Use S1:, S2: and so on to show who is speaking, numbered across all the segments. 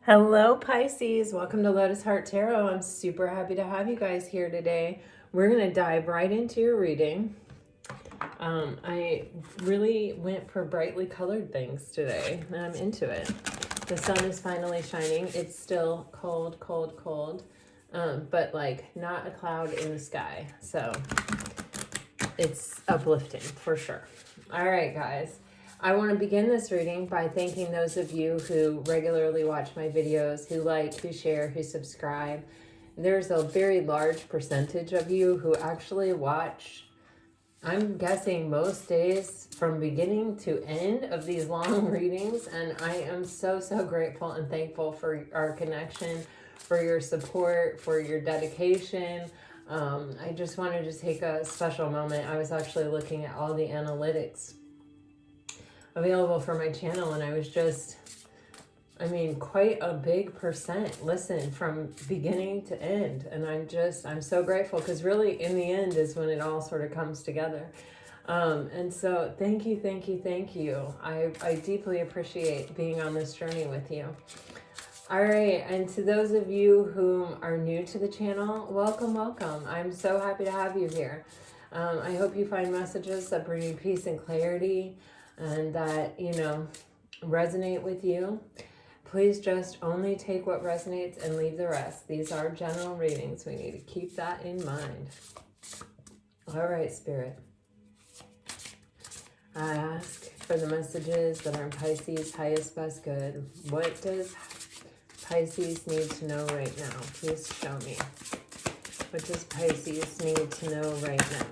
S1: Hello, Pisces. Welcome to Lotus Heart Tarot. I'm super happy to have you guys here today. We're going to dive right into your reading. I really went for brightly colored things today, and I'm into it. The sun is finally shining. It's still cold, cold, cold, but like not a cloud in the sky. So it's uplifting for sure. All right, guys. I want to begin this reading by thanking those of you who regularly watch my videos, who like, who share, who subscribe. There's a very large percentage of you who actually watch, I'm guessing most days from beginning to end of these long readings. And I am so, so grateful and thankful for our connection, for your support, for your dedication. I just wanted to take a special moment. I was actually looking at all the analytics available for my channel, and I was just, quite a big percent listen from beginning to end. And I'm so grateful, because really in the end is when it all sort of comes together. And so thank you, thank you, thank you. I deeply appreciate being on this journey with you. All right, and to those of you who are new to the channel, welcome, welcome. I'm so happy to have you here. I hope you find messages that bring you peace and clarity, and that, resonate with you. Please just only take what resonates and leave the rest. These are general readings. We need to keep that in mind. All right, Spirit. I ask for the messages that are in Pisces' highest, best good. What does Pisces need to know right now? Please show me. What does Pisces need to know right now?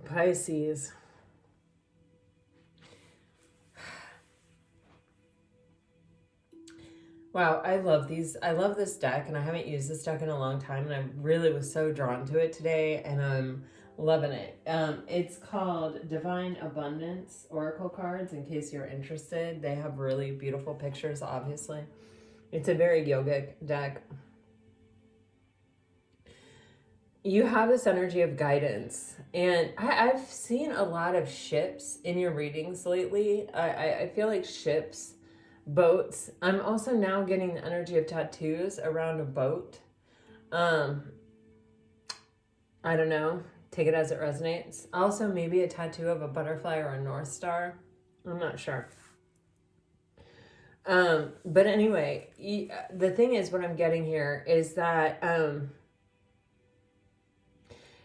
S1: Pisces. Wow, I love these. I love this deck, and I haven't used this deck in a long time, and I really was so drawn to it today, and I'm loving it. It's called Divine Abundance Oracle Cards, in case you're interested. They have really beautiful pictures, obviously. It's a very yogic deck. You have this energy of guidance, and I've seen a lot of ships in your readings lately. I feel like ships, boats. I'm also now getting the energy of tattoos around a boat. I don't know. Take it as it resonates. Also, maybe a tattoo of a butterfly or a North Star. I'm not sure. But anyway, the thing is, what I'm getting here is that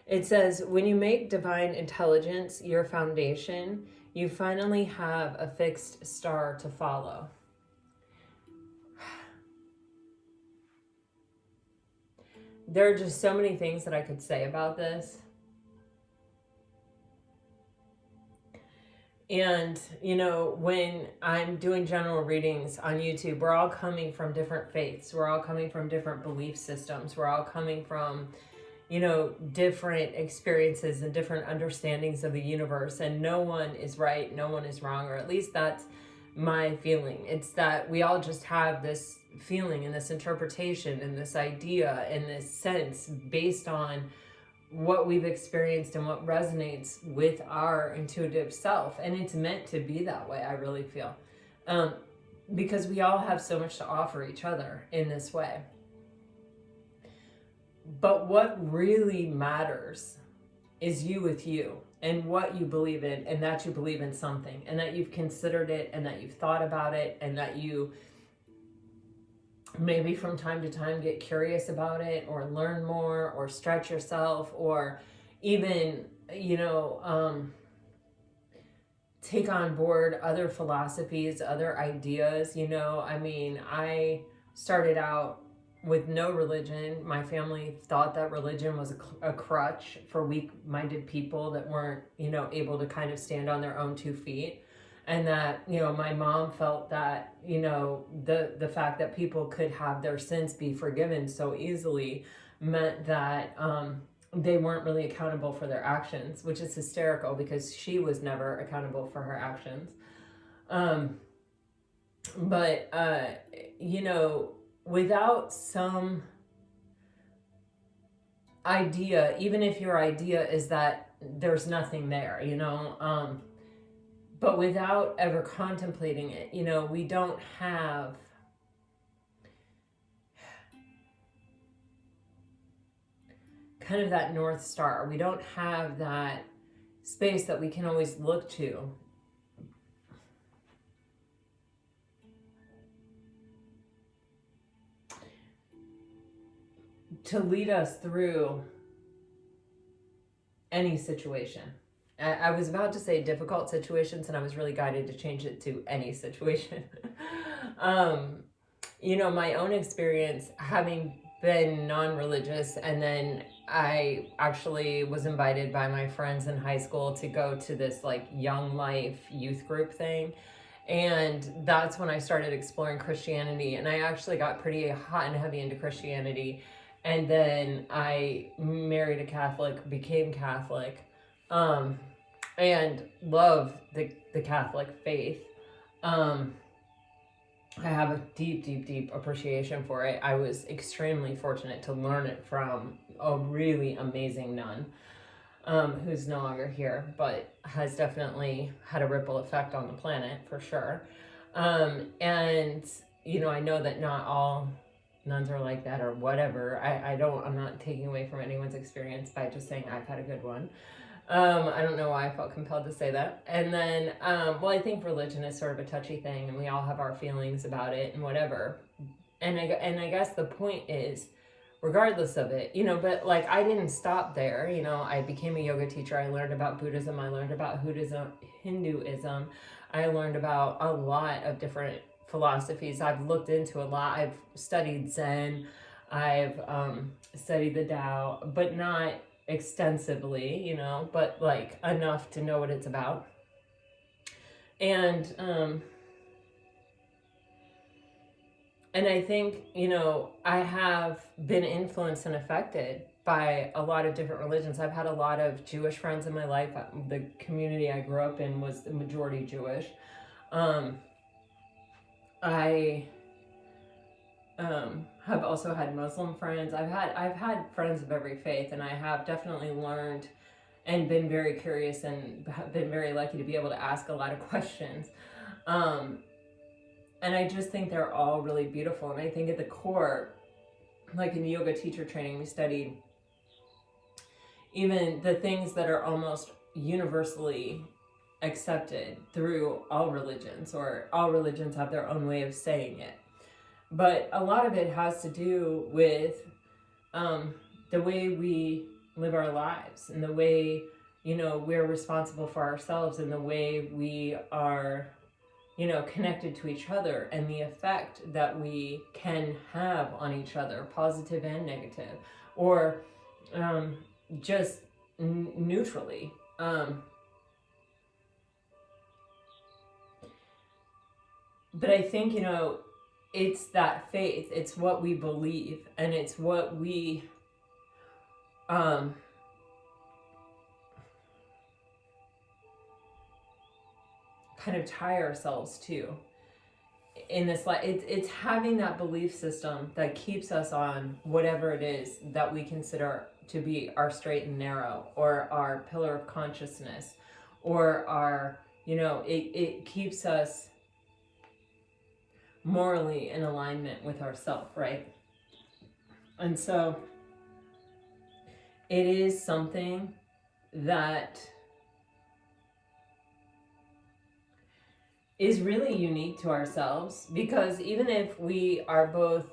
S1: it says, when you make divine intelligence your foundation, you finally have a fixed star to follow. There are just so many things that I could say about this. And, when I'm doing general readings on YouTube, we're all coming from different faiths. We're all coming from different belief systems. We're all coming from, different experiences and different understandings of the universe. And no one is right, no one is wrong, or at least that's my feeling. It's that we all just have this feeling and this interpretation and this idea and this sense based on what we've experienced and what resonates with our intuitive self. And it's meant to be that way, I really feel. Because we all have so much to offer each other in this way. But what really matters is you with you, and what you believe in, and that you believe in something, and that you've considered it, and that you've thought about it, and that you maybe from time to time get curious about it, or learn more, or stretch yourself, or even, take on board other philosophies, other ideas. I started out with no religion. My family thought that religion was a crutch for weak-minded people that weren't, able to kind of stand on their own 2 feet. And that, my mom felt that, the fact that people could have their sins be forgiven so easily meant that they weren't really accountable for their actions, which is hysterical because she was never accountable for her actions. But you know, without some idea, even if your idea is that there's nothing there, you know, but without ever contemplating it, you know, we don't have kind of that North Star. We don't have that space that we can always look to lead us through any situation. I was about to say difficult situations, and I was really guided to change it to any situation. You know, my own experience having been non-religious, and then I actually was invited by my friends in high school to go to this like Young Life youth group thing. And that's when I started exploring Christianity, and I actually got pretty hot and heavy into Christianity. And then I married a Catholic, became Catholic, and love the Catholic faith. I have a deep, deep, deep appreciation for it. I was extremely fortunate to learn it from a really amazing nun, who's no longer here, but has definitely had a ripple effect on the planet for sure. And, you know, I know that not all nuns are like that or whatever. I'm not taking away from anyone's experience by just saying I've had a good one. I don't know why I felt compelled to say that. And then, well, I think religion is sort of a touchy thing, and we all have our feelings about it and whatever. And I guess the point is, regardless of it, you know, but like I didn't stop there. You know, I became a yoga teacher. I learned about Buddhism. I learned about Hinduism. I learned about a lot of different philosophies. I've looked into a lot. I've studied Zen. I've studied the Tao, but not extensively, you know, but like enough to know what it's about. And I think, you know, I have been influenced and affected by a lot of different religions. I've had a lot of Jewish friends in my life. The community I grew up in was the majority Jewish. I have also had Muslim friends. I've had friends of every faith, and I have definitely learned and been very curious and been very lucky to be able to ask a lot of questions. And I just think they're all really beautiful. And I think at the core, like in yoga teacher training, we studied even the things that are almost universally accepted through all religions, or all religions have their own way of saying it. But a lot of it has to do with the way we live our lives, and the way, you know, we're responsible for ourselves, and the way we are, you know, connected to each other, and the effect that we can have on each other, positive and negative, or just neutrally. But I think, you know, it's that faith, it's what we believe, and it's what we kind of tie ourselves to in this life. It's having that belief system that keeps us on whatever it is that we consider to be our straight and narrow, or our pillar of consciousness, or our, you know, it keeps us morally in alignment with ourselves, right? And so it is something that is really unique to ourselves, because even if we are both,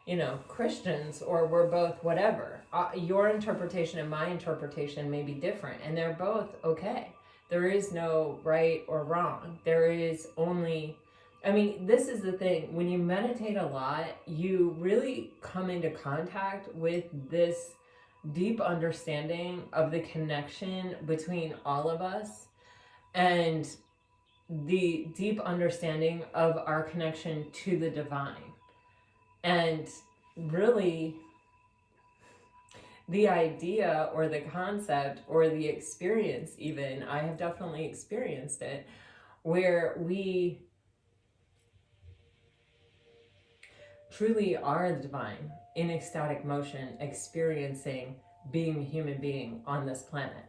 S1: you know, Christians, or we're both whatever, your interpretation and my interpretation may be different, and they're both okay. There is no right or wrong. There is only, I mean, this is the thing. When you meditate a lot, you really come into contact with this deep understanding of the connection between all of us, and the deep understanding of our connection to the divine. And really, the idea or the concept or the experience, even, I have definitely experienced it, where we truly are the divine in ecstatic motion, experiencing being a human being on this planet.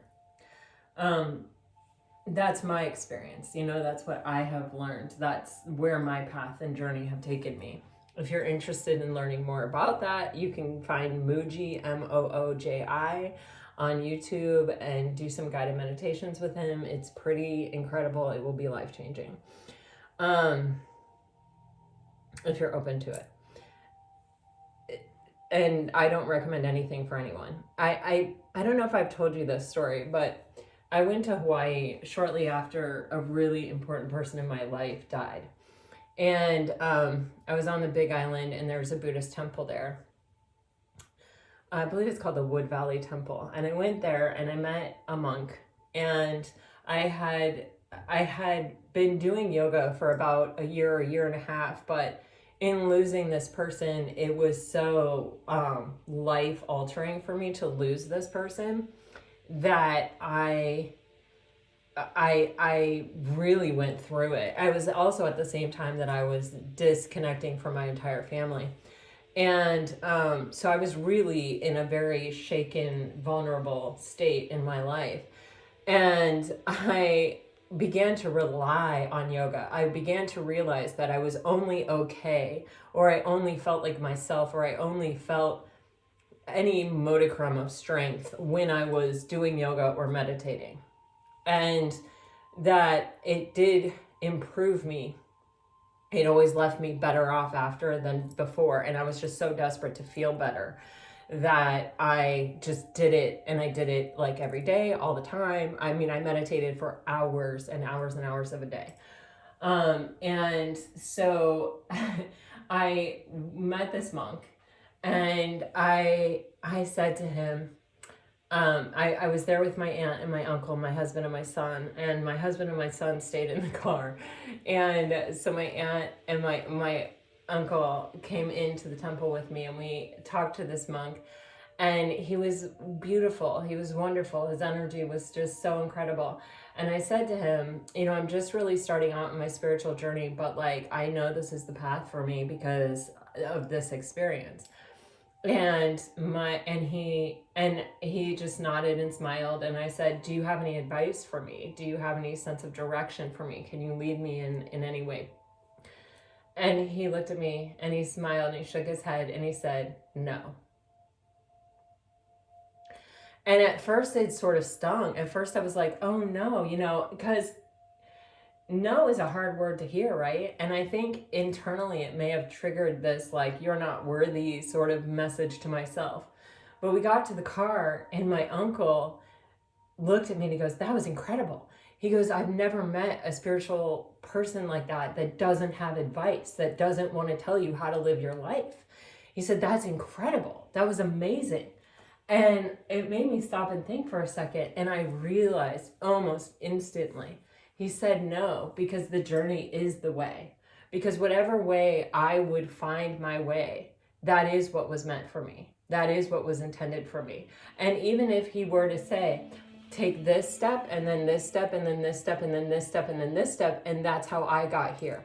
S1: That's my experience. That's what I have learned. That's where my path and journey have taken me. If you're interested in learning more about that, you can find Mooji, Mooji, on YouTube and do some guided meditations with him. It's pretty incredible. It will be life-changing. If you're open to it. And I don't recommend anything for anyone. I don't know if I've told you this story, but I went to Hawaii shortly after a really important person in my life died. And I was on the Big Island, and there's a Buddhist temple there. I believe it's called the Wood Valley Temple. And I went there and I met a monk, and I had been doing yoga for about a year and a half, but in losing this person, it was so life altering for me to lose this person that I really went through it. I was also at the same time that I was disconnecting from my entire family. And so I was really in a very shaken, vulnerable state in my life. And I began to rely on yoga. I began to realize that I was only okay, or I only felt like myself, or I only felt any modicum of strength when I was doing yoga or meditating. And that it did improve me. It always left me better off after than before. And I was just so desperate to feel better that I just did it. And I did it like every day, all the time. I mean, I meditated for hours and hours and hours of a day. And so I met this monk, and I said to him, I was there with my aunt and my uncle, my husband and my son, and my husband and my son stayed in the car. And so my aunt and my uncle came into the temple with me, and we talked to this monk, and he was beautiful. He was wonderful. His energy was just so incredible. And I said to him, I'm just really starting out in my spiritual journey, but like, I know this is the path for me because of this experience. And he just nodded and smiled. And I said, do you have any advice for me? Do you have any sense of direction for me? Can you lead me in any way? And he looked at me and he smiled and he shook his head and he said, no. And at first it sort of stung. At first I was like, oh no, because no is a hard word to hear, right? And I think internally it may have triggered this, like, you're not worthy sort of message to myself. But we got to the car and my uncle looked at me and he goes, that was incredible. He goes, I've never met a spiritual person like that doesn't have advice, that doesn't want to tell you how to live your life. He said, that's incredible. That was amazing. And it made me stop and think for a second. And I realized almost instantly, he said no, because the journey is the way. Because whatever way I would find my way, that is what was meant for me. That is what was intended for me. And even if he were to say, take this step, and then this step, and then this step, and then this step, and then this step, and that's how I got here,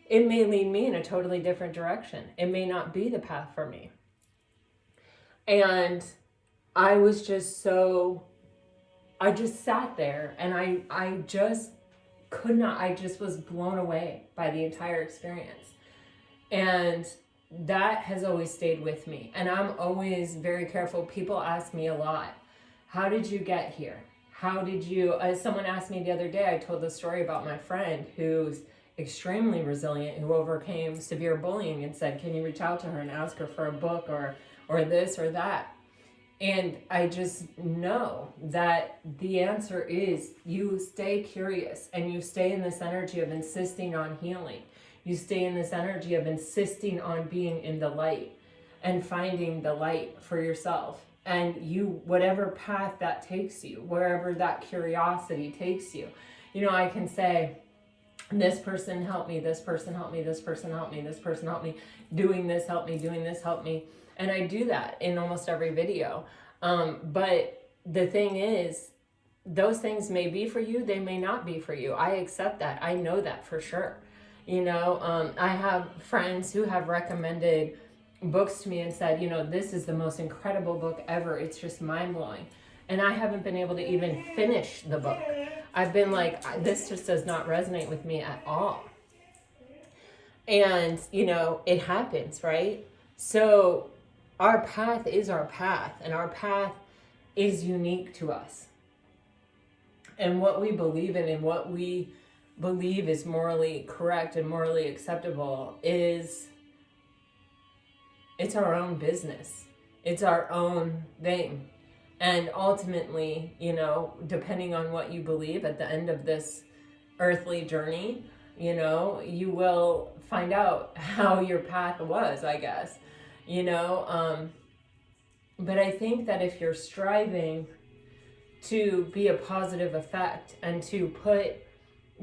S1: it may lead me in a totally different direction. It may not be the path for me. And I was just I just sat there and I just could not, I just was blown away by the entire experience. And that has always stayed with me. And I'm always very careful. People ask me a lot, how did you get here? How did you, as someone asked me the other day, I told the story about my friend who's extremely resilient, who overcame severe bullying and said, can you reach out to her and ask her for a book or this or that? And I just know that the answer is you stay curious and you stay in this energy of insisting on healing. You stay in this energy of insisting on being in the light and finding the light for yourself. And whatever path that takes you, wherever that curiosity takes you, I can say, this person helped me, this person helped me, this person helped me, this person helped me, doing this helped me, doing this helped me. And I do that in almost every video. But the thing is, those things may be for you, they may not be for you. I accept that. I know that for sure. I have friends who have recommended books to me and said, this is the most incredible book ever. It's just mind-blowing. And I haven't been able to even finish the book. I've been like, this just does not resonate with me at all. And, it happens, right? So our path is our path, and our path is unique to us. And what we believe in and what we believe is morally correct and morally acceptable it's our own business. It's our own thing. And ultimately, depending on what you believe at the end of this earthly journey, you will find out how your path was, I guess, but I think that if you're striving to be a positive effect and to put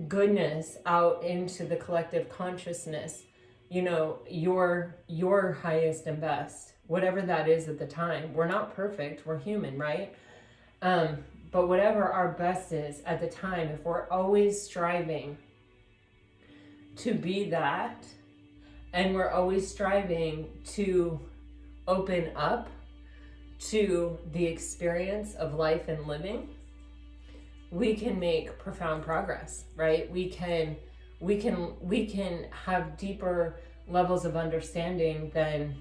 S1: goodness out into the collective consciousness, your highest and best, whatever that is at the time. We're not perfect, we're human, right? But whatever our best is at the time, if we're always striving to be that, and we're always striving to open up to the experience of life and living, we can make profound progress, right? We can have deeper levels of understanding than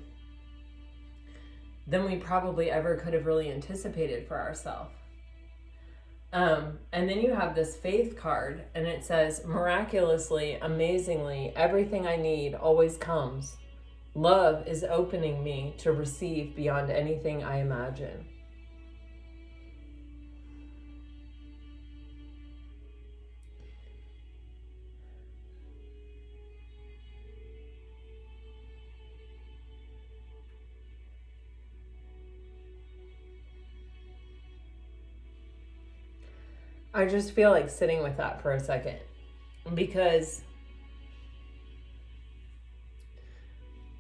S1: we probably ever could have really anticipated for ourselves. And then you have this faith card, and it says, miraculously, amazingly, everything I need always comes. Love is opening me to receive beyond anything I imagine. I just feel like sitting with that for a second, because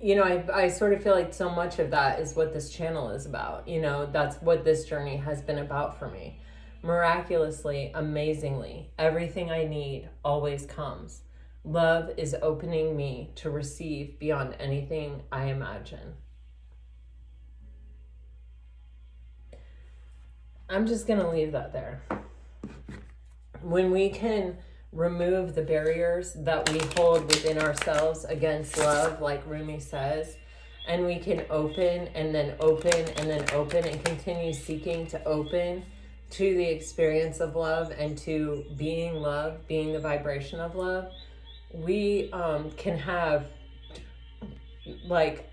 S1: I sort of feel like so much of that is what this channel is about. That's what this journey has been about for me. Miraculously, amazingly, everything I need always comes. Love is opening me to receive beyond anything I imagine. I'm just going to leave that there. When we can remove the barriers that we hold within ourselves against love, like Rumi says, and we can open and then open and then open and continue seeking to open to the experience of love and to being love, being the vibration of love, we can have like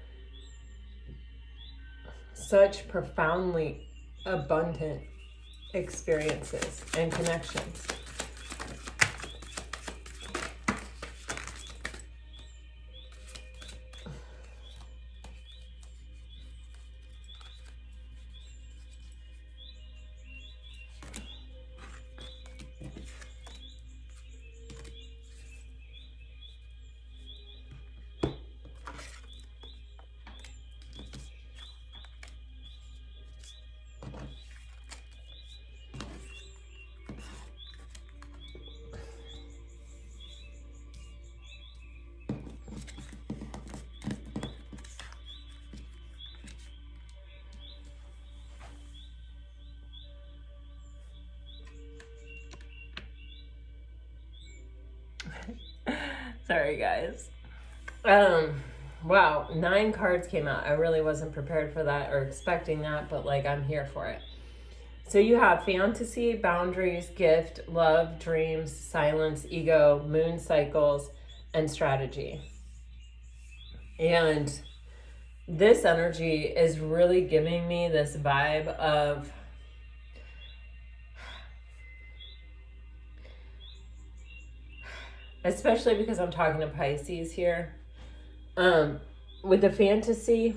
S1: such profoundly abundant experiences and connections. Sorry, guys. Wow, 9 cards came out. I really wasn't prepared for that or expecting that, but like I'm here for it. So you have fantasy, boundaries, gift, love, dreams, silence, ego, moon cycles, and strategy. And this energy is really giving me this vibe of especially because I'm talking to Pisces here. With the fantasy,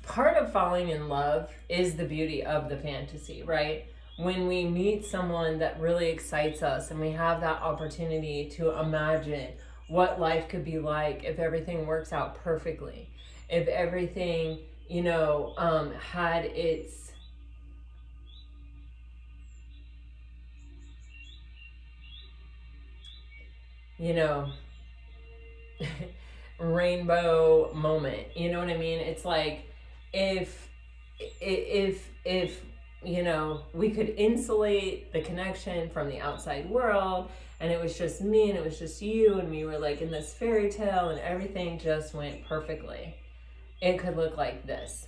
S1: part of falling in love is the beauty of the fantasy, right? When we meet someone that really excites us and we have that opportunity to imagine what life could be like if everything works out perfectly. if everything, had its, rainbow moment. You know what I mean? It's like if we could insulate the connection from the outside world, and it was just me and it was just you, and we were like in this fairy tale and everything just went perfectly, it could look like this.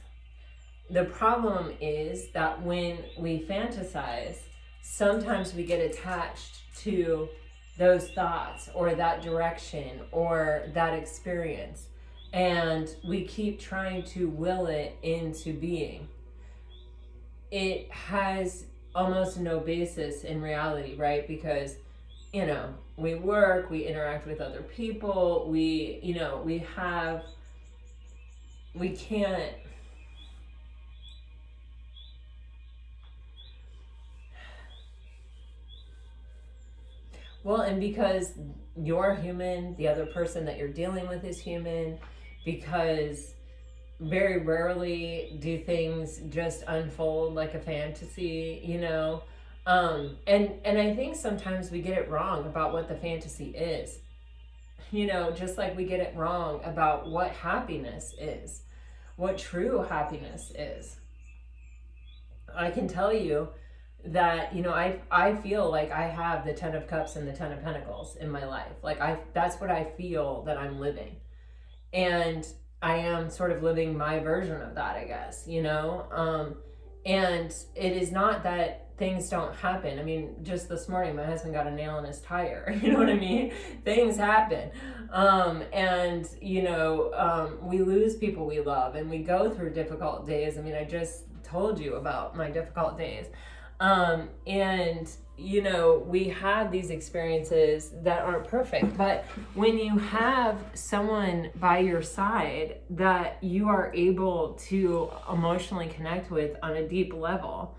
S1: The problem is that when we fantasize, sometimes we get attached to those thoughts or that direction or that experience, and we keep trying to will it into being. It has almost no basis in reality, right? Because we work, we interact with other people, we can't, well, and because you're human, the other person that you're dealing with is human, because very rarely do things just unfold like a fantasy, and I think sometimes we get it wrong about what the fantasy is, just like we get it wrong about what happiness is, what true happiness is. I can tell you that I feel like I have the 10 of Cups and the 10 of Pentacles in my life. Like that's what I feel that I'm living, and I am sort of living my version of that, I guess, and it is not that things don't happen. I mean, just this morning my husband got a nail in his tire. You know what I mean? Things happen, and we lose people we love, and we go through difficult days. I mean, I just told you about my difficult days. And we have these experiences that aren't perfect, but when you have someone by your side that you are able to emotionally connect with on a deep level,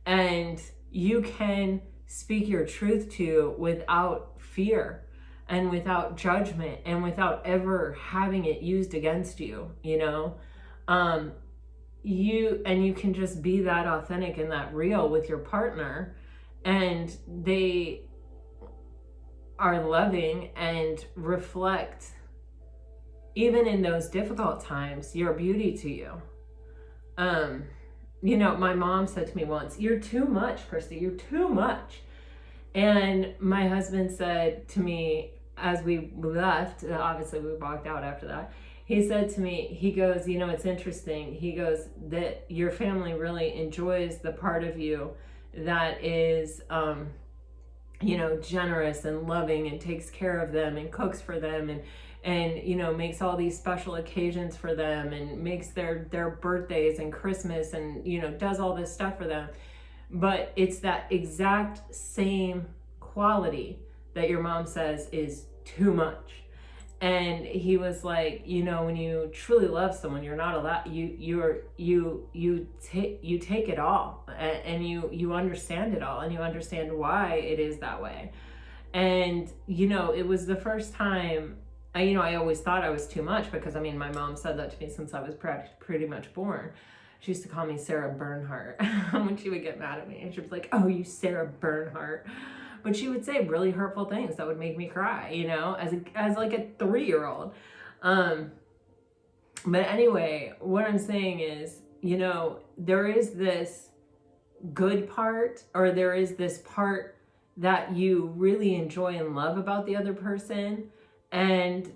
S1: and you can speak your truth to without fear and without judgment and without ever having it used against you, you can just be that authentic and that real with your partner, and they are loving and reflect, even in those difficult times, your beauty to you. My mom said to me once, "You're too much, Christy, you're too much." And my husband said to me as we left, obviously we walked out after that, he said to me, he goes, it's interesting. He goes, that your family really enjoys the part of you that is, generous and loving and takes care of them and cooks for them and makes all these special occasions for them and makes their birthdays and Christmas and, does all this stuff for them. But it's that exact same quality that your mom says is too much. And he was like, when you truly love someone, you're not allowed, you take it all, and you understand it all, and you understand why it is that way. And it was the first time I always thought I was too much, because my mom said that to me since I was pretty much born. She used to call me Sarah Bernhardt when she would get mad at me, and she was like, "Oh, you Sarah Bernhardt." But she would say really hurtful things that would make me cry, as like a 3-year-old. But anyway, what I'm saying is, there is this good part, or there is this part that you really enjoy and love about the other person. And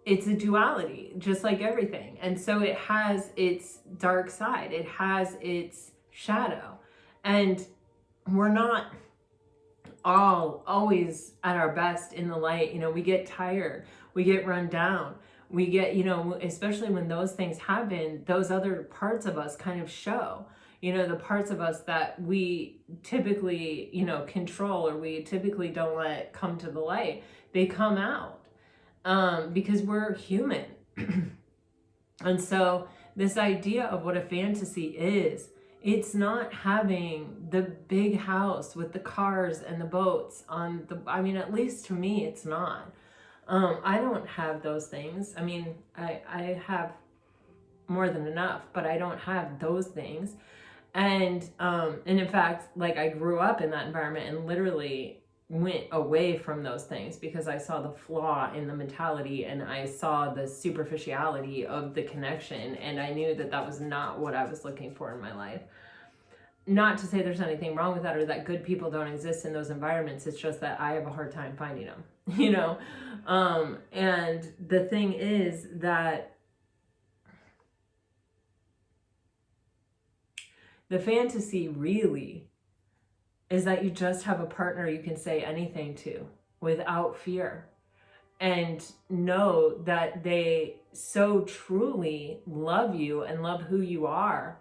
S1: it's a duality, just like everything. And so it has its dark side. It has its shadow. And we're not all always at our best in the light. We get tired, we get run down, we get, especially when those things happen, those other parts of us kind of show, the parts of us that we typically, control, or we typically don't let come to the light, they come out, because we're human. And so this idea of what a fantasy is, it's not having the big house with the cars and the boats on the, at least to me, it's not. I don't have those things. I mean, I have more than enough, but I don't have those things. And in fact, like, I grew up in that environment and literally went away from those things because I saw the flaw in the mentality, and I saw the superficiality of the connection, and I knew that that was not what I was looking for in my life. Not to say there's anything wrong with that or that good people don't exist in those environments. It's just that I have a hard time finding them, you know? And the thing is that the fantasy really is that you just have a partner you can say anything to without fear, and know that they so truly love you and love who you are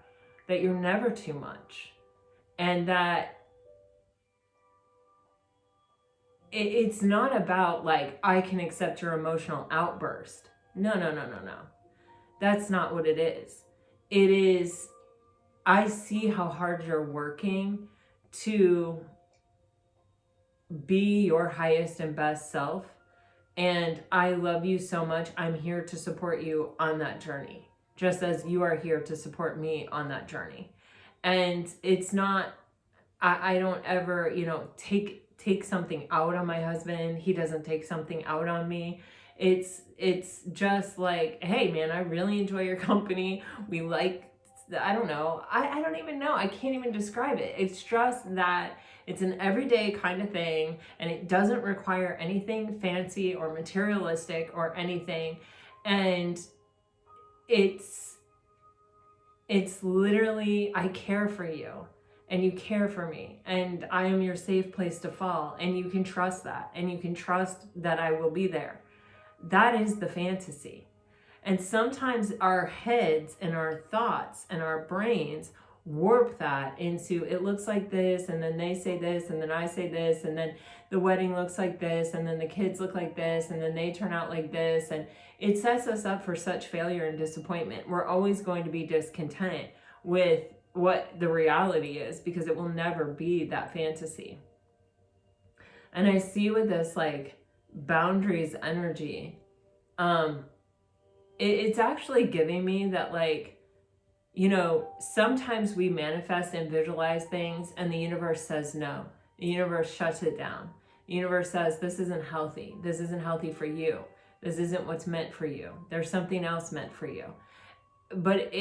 S1: that you're never too much, and that it's not about like, I can accept your emotional outburst. No. That's not what it is. It is, I see how hard you're working to be your highest and best self, and I love you so much. I'm here to support you on that journey, just as you are here to support me on that journey. And it's not, I don't ever, take something out on my husband. He doesn't take something out on me. It's just like, hey man, I really enjoy your company. We like, I don't know. I don't even know. I can't even describe it. It's just that it's an everyday kind of thing, and it doesn't require anything fancy or materialistic or anything. And it's literally, I care for you and you care for me, and I am your safe place to fall, and you can trust that, and you can trust that I will be there. That is the fantasy. And sometimes our heads and our thoughts and our brains warp that into, it looks like this, and then they say this, and then I say this, and then the wedding looks like this, and then the kids look like this, and then they turn out like this. And it sets us up for such failure and disappointment. We're always going to be discontent with what the reality is, because it will never be that fantasy. And I see with this like boundaries energy, it's actually giving me that, like, sometimes we manifest and visualize things and the universe says no. The universe shuts it down. The universe says, this isn't healthy. This isn't healthy for you. This isn't what's meant for you. There's something else meant for you. But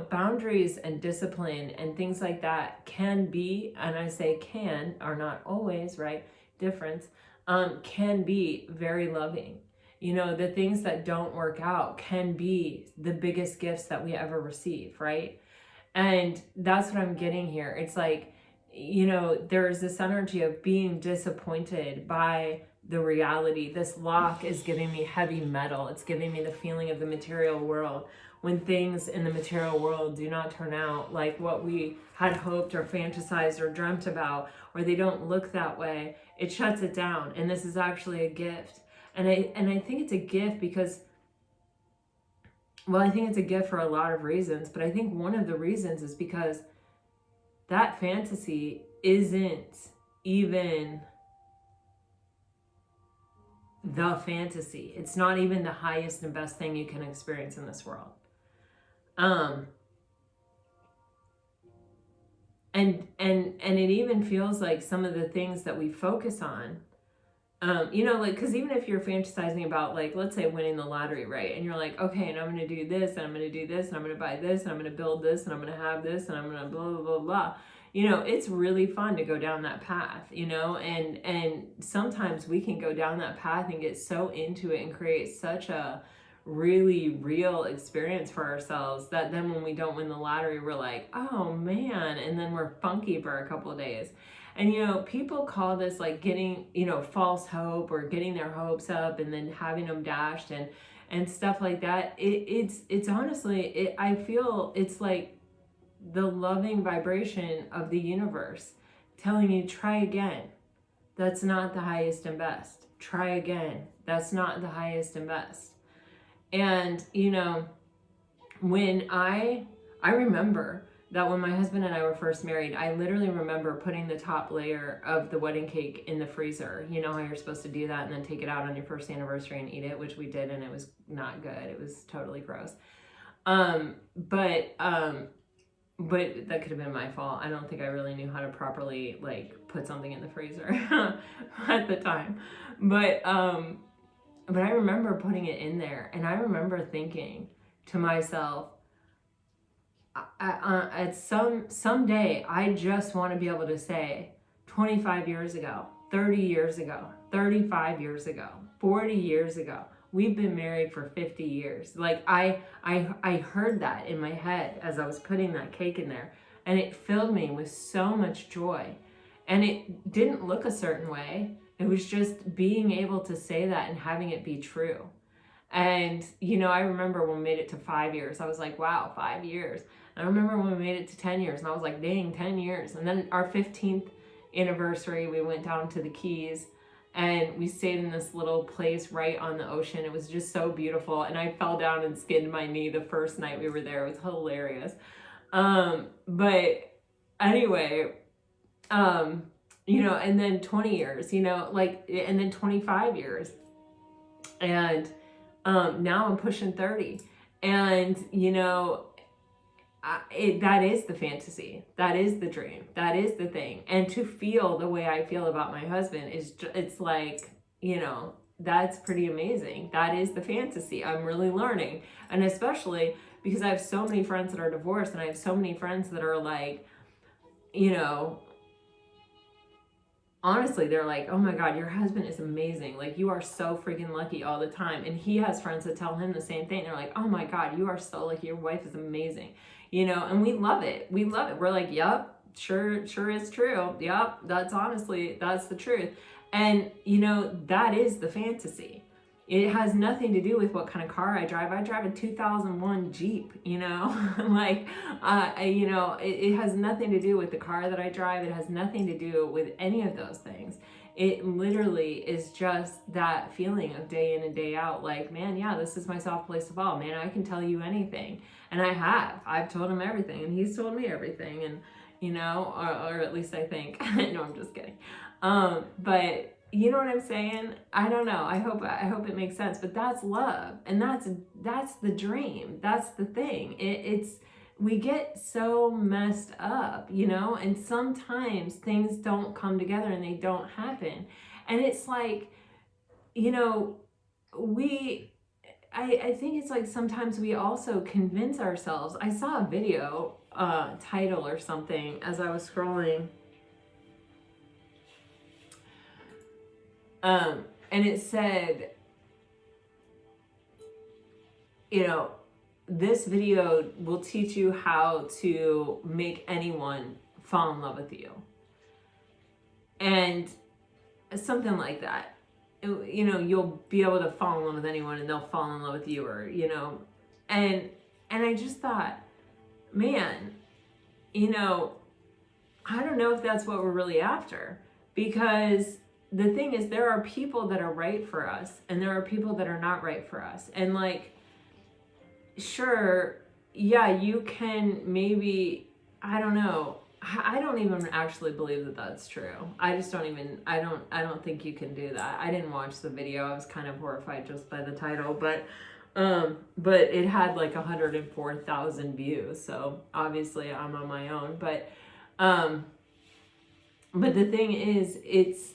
S1: boundaries and discipline and things like that can be, and I say can, are not always, right? Difference, can be very loving. The things that don't work out can be the biggest gifts that we ever receive, right? And that's what I'm getting here. It's like, there's this energy of being disappointed by the reality. This lock is giving me heavy metal. It's giving me the feeling of the material world. When things in the material world do not turn out like what we had hoped or fantasized or dreamt about, or they don't look that way, it shuts it down. And this is actually a gift. And I think it's a gift because, well, I think it's a gift for a lot of reasons, but I think one of the reasons is because that fantasy isn't even the fantasy. It's not even the highest and best thing you can experience in this world. And it even feels like some of the things that we focus on, because even if you're fantasizing about, like, let's say winning the lottery, right? And you're like, okay, and I'm going to do this, and I'm going to do this, and I'm going to buy this, and I'm going to build this, and I'm going to have this, and I'm going to blah, blah, blah, blah. It's really fun to go down that path, and sometimes we can go down that path and get so into it and create such a really real experience for ourselves that then when we don't win the lottery, we're like, oh man, and then we're funky for a couple of days. And people call this like getting false hope, or getting their hopes up and then having them dashed and stuff like that. It's honestly, I feel it's like the loving vibration of the universe telling you, try again. That's not the highest and best. Try again. That's not the highest and best. And when I remember that when my husband and I were first married, I literally remember putting the top layer of the wedding cake in the freezer. You know how you're supposed to do that and then take it out on your first anniversary and eat it, which we did, and it was not good. It was totally gross. But that could have been my fault. I don't think I really knew how to properly like put something in the freezer at the time. But I remember putting it in there, and I remember thinking to myself, at someday I just want to be able to say 25 years ago, 30 years ago, 35 years ago, 40 years ago, we've been married for 50 years. Like I heard that in my head as I was putting that cake in there, and it filled me with so much joy. And it didn't look a certain way. It was just being able to say that and having it be true. And, you know, I remember when we made it to 5 years, I was like, wow, 5 years. And I remember when we made it to 10 years, and I was like, dang, 10 years. And then our 15th anniversary, we went down to the Keys, and we stayed in this little place right on the ocean. It was just so beautiful. And I fell down and skinned my knee the first night we were there. It was hilarious. But anyway, you know, and then 20 years, you know, like, and then 25 years. And now I'm pushing 30. And, you know, that is the fantasy. That is the dream. That is the thing. And to feel the way I feel about my husband it's like, you know, that's pretty amazing. That is the fantasy. I'm really learning. And especially because I have so many friends that are divorced, and I have so many friends that are like, you know, honestly, they're like, oh my God, your husband is amazing. Like, you are so freaking lucky all the time. And he has friends that tell him the same thing. They're like, oh my God, you are so lucky. Your wife is amazing. You know, and we love it. We love it. We're like, yep, sure is true. Yep, that's the truth. And, you know, that is the fantasy. It has nothing to do with what kind of car I drive. I drive a 2001 Jeep, you know, like, you know, it has nothing to do with the car that I drive. It has nothing to do with any of those things. It literally is just that feeling of day in and day out, like, man, yeah, this is my soft place to fall. Man, I can tell you anything. And I've told him everything, and he's told me everything. And, you know, or at least I think. No, I'm just kidding. But you know what I'm saying? I don't know. I hope it makes sense. But that's love, and that's the dream. That's the thing. We get so messed up, you know, and sometimes things don't come together and they don't happen. And it's like, you know, I think it's like sometimes we also convince ourselves. I saw a video title or something as I was scrolling. And it said, you know, this video will teach you how to make anyone fall in love with you. And something like that. You know, you'll be able to fall in love with anyone and they'll fall in love with you, or, you know, and I just thought, man, you know, I don't know if that's what we're really after, because the thing is, there are people that are right for us and there are people that are not right for us. And like, sure, yeah, you can maybe, I don't know. I don't even actually believe that that's true. I just don't even, I don't think you can do that. I didn't watch the video. I was kind of horrified just by the title, but it had like 104,000 views. So obviously I'm on my own, but the thing is,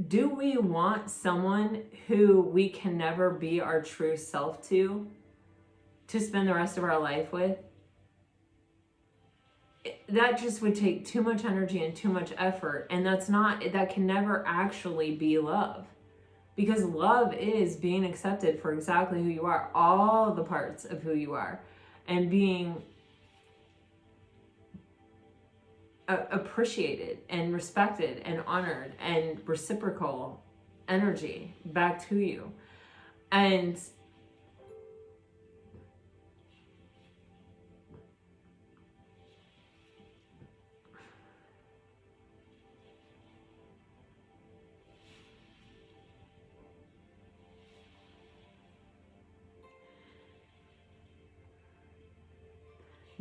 S1: do we want someone who we can never be our true self to spend the rest of our life with? That just would take too much energy and too much effort, and that can never actually be love. Because love is being accepted for exactly who you are, all the parts of who you are, and being appreciated and respected and honored, and reciprocal energy back to you. And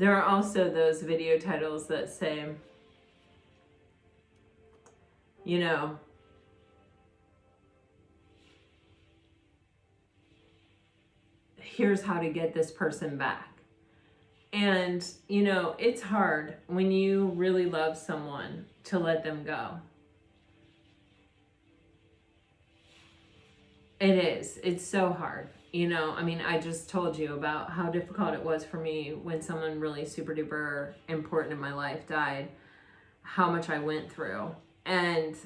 S1: There are also those video titles that say, you know, here's how to get this person back. And, you know, it's hard when you really love someone to let them go. It is. It's so hard. You know, I mean, I just told you about how difficult it was for me when someone really super duper important in my life died, how much I went through. And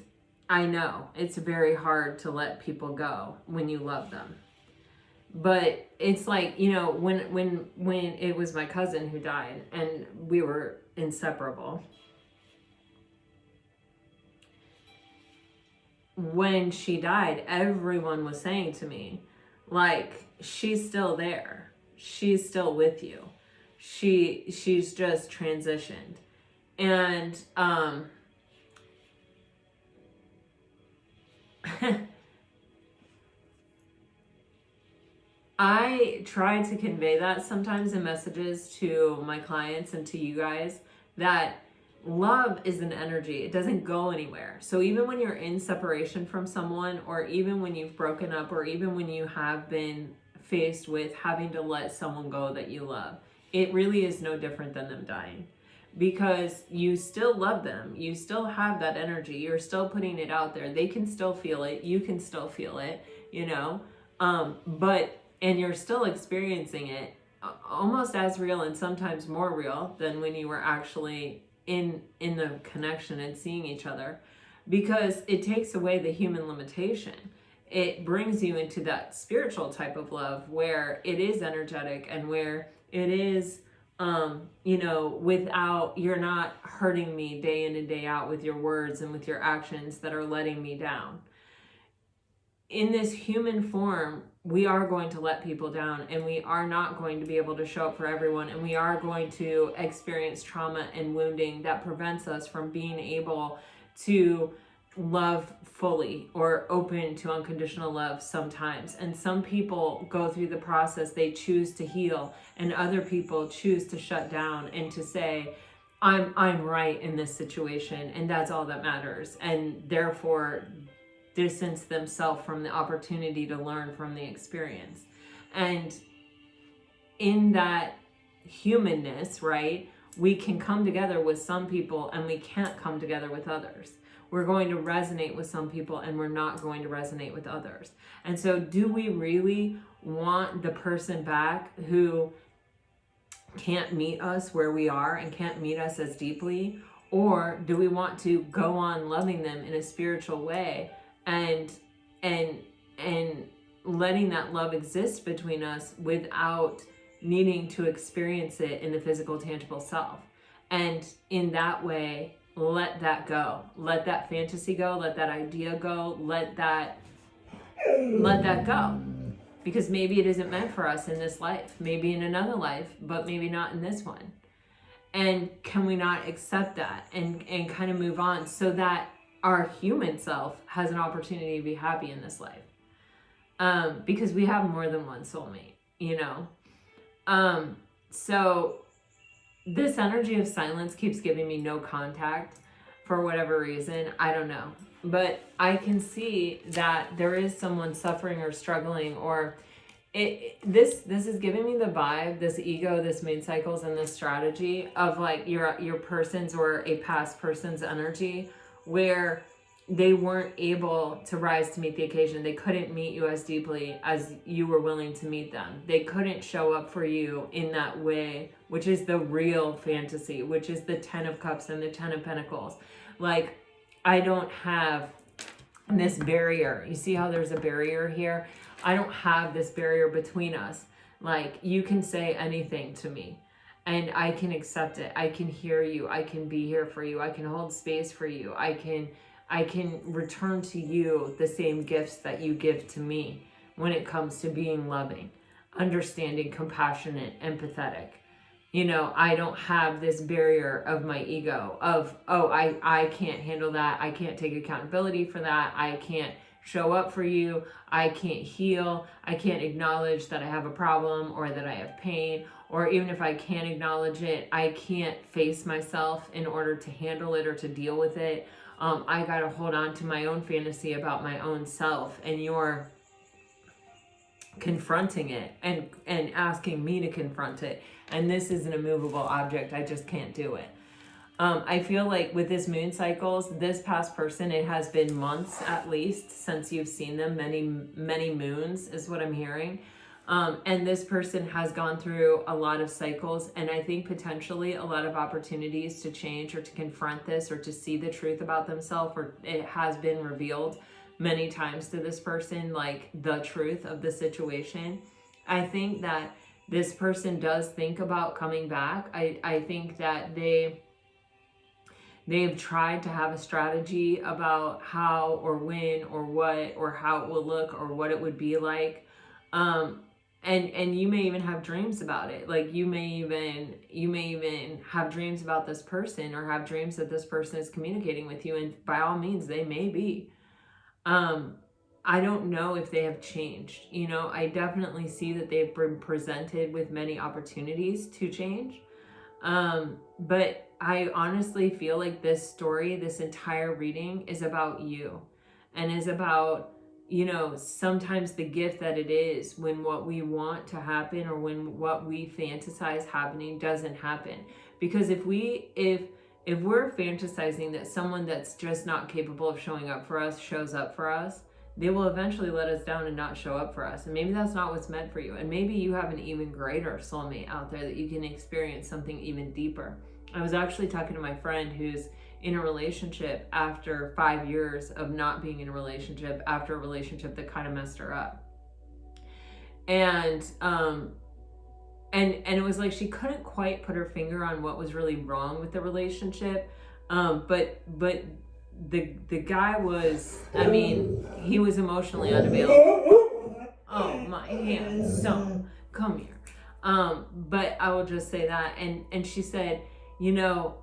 S1: I know it's very hard to let people go when you love them. But it's like, you know, when it was my cousin who died and we were inseparable. When she died, everyone was saying to me, like, she's still there. She's still with you. She's just transitioned. And I try to convey that sometimes in messages to my clients and to you guys, that love is an energy. It doesn't go anywhere. So even when you're in separation from someone, or even when you've broken up, or even when you have been faced with having to let someone go that you love, it really is no different than them dying, because you still love them. You still have that energy. You're still putting it out there. They can still feel it. You can still feel it, you know, and you're still experiencing it almost as real, and sometimes more real than when you were actually in the connection and seeing each other, because it takes away the human limitation. It brings you into that spiritual type of love where it is energetic, and where it is, you know, without, you're not hurting me day in and day out with your words and with your actions that are letting me down. In this human form, we are going to let people down, and we are not going to be able to show up for everyone, and we are going to experience trauma and wounding that prevents us from being able to love fully or open to unconditional love sometimes. And some people go through the process, they choose to heal, and other people choose to shut down and to say, I'm right in this situation, and that's all that matters, and therefore distance themselves from the opportunity to learn from the experience. And in that humanness, right, we can come together with some people and we can't come together with others. We're going to resonate with some people and we're not going to resonate with others. And so do we really want the person back who can't meet us where we are and can't meet us as deeply? Or do we want to go on loving them in a spiritual way and letting that love exist between us without needing to experience it in the physical, tangible self? And in that way, let that go. Let that fantasy go. Let that idea go. Let that go. Because maybe it isn't meant for us in this life. Maybe in another life, but maybe not in this one. And can we not accept that and kind of move on so that our human self has an opportunity to be happy in this life? Because we have more than one soulmate, you know? So this energy of silence keeps giving me no contact for whatever reason. I don't know. But I can see that there is someone suffering or struggling, or this is giving me the vibe, this ego, this moon cycles, and this strategy of like your person's or a past person's energy, where they weren't able to rise to meet the occasion. They couldn't meet you as deeply as you were willing to meet them. They couldn't show up for you in that way, which is the real fantasy, which is the 10 of Cups and the 10 of Pentacles. Like, I don't have this barrier. You see how there's a barrier here? I don't have this barrier between us. Like, you can say anything to me and I can accept it. I can hear you. I can be here for you. I can hold space for you. I can return to you the same gifts that you give to me when it comes to being loving, understanding, compassionate, empathetic. You know, I don't have this barrier of my ego of, oh, I can't handle that. I can't take accountability for that. I can't show up for you. I can't heal. I can't acknowledge that I have a problem or that I have pain or even if I can't acknowledge it, I can't face myself in order to handle it or to deal with it. I got to hold on to my own fantasy about my own self, and you're confronting it and asking me to confront it. And this is an immovable object. I just can't do it. I feel like with this moon cycles, this past person, it has been months at least since you've seen them, many moons is what I'm hearing. And this person has gone through a lot of cycles, and I think potentially a lot of opportunities to change or to confront this or to see the truth about themselves, or it has been revealed many times to this person, like the truth of the situation. I think that this person does think about coming back. I think that they've tried to have a strategy about how or when or what or how it will look or what it would be like. And you may even have dreams about it. Like you may even have dreams about this person, or have dreams that this person is communicating with you. And by all means, they may be. I don't know if they have changed. You know, I definitely see that they've been presented with many opportunities to change. But I honestly feel like this story, this entire reading is about you, and is about, you know, sometimes the gift that it is when what we want to happen or when what we fantasize happening doesn't happen. Because if we're fantasizing that someone that's just not capable of showing up for us shows up for us, they will eventually let us down and not show up for us. And maybe that's not what's meant for you. And maybe you have an even greater soulmate out there that you can experience something even deeper. I was actually talking to my friend who's in a relationship after 5 years of not being in a relationship, after a relationship that kind of messed her up. And it was like she couldn't quite put her finger on what was really wrong with the relationship. But the guy was, I mean, he was emotionally unavailable. Oh, my hand. So, come here. But I will just say that. And she said, you know,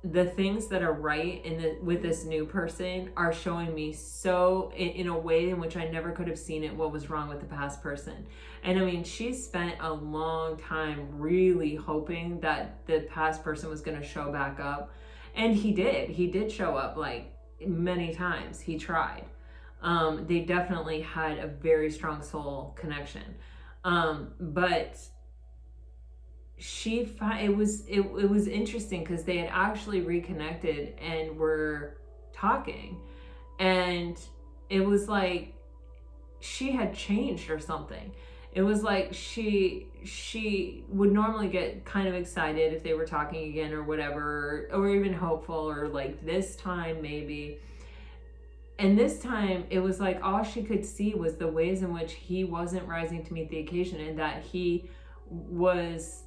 S1: the things that are right with this new person are showing me so in a way in which I never could have seen it, what was wrong with the past person. And I mean, she spent a long time really hoping that the past person was going to show back up. And he did show up, like many times. He tried. They definitely had a very strong soul connection. But it was interesting because they had actually reconnected and were talking, and it was like she had changed or something. It was like she would normally get kind of excited if they were talking again or whatever, or even hopeful, or like this time maybe. And this time it was like all she could see was the ways in which he wasn't rising to meet the occasion, and that he was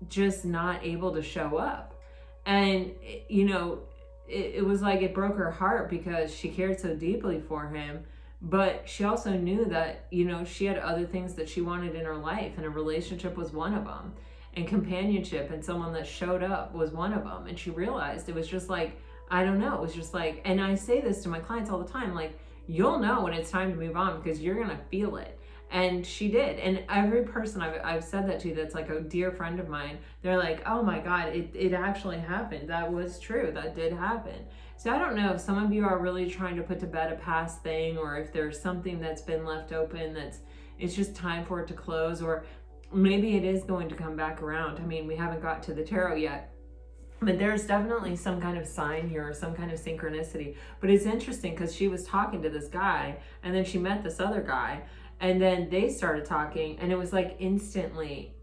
S1: just not able to show up. And you know, it was like it broke her heart because she cared so deeply for him, but she also knew that, you know, she had other things that she wanted in her life, and a relationship was one of them, and companionship and someone that showed up was one of them. And she realized it was just like, I don't know, it was just like, and I say this to my clients all the time, like, you'll know when it's time to move on because you're gonna feel it. And she did. And every person I've said that to that's like a dear friend of mine, they're like, oh my God, it actually happened. That was true. That did happen. So I don't know if some of you are really trying to put to bed a past thing, or if there's something that's been left open it's just time for it to close, or maybe it is going to come back around. I mean, we haven't got to the tarot yet, but there's definitely some kind of sign here, or some kind of synchronicity. But it's interesting because she was talking to this guy, and then she met this other guy, and then they started talking, and it was like instantly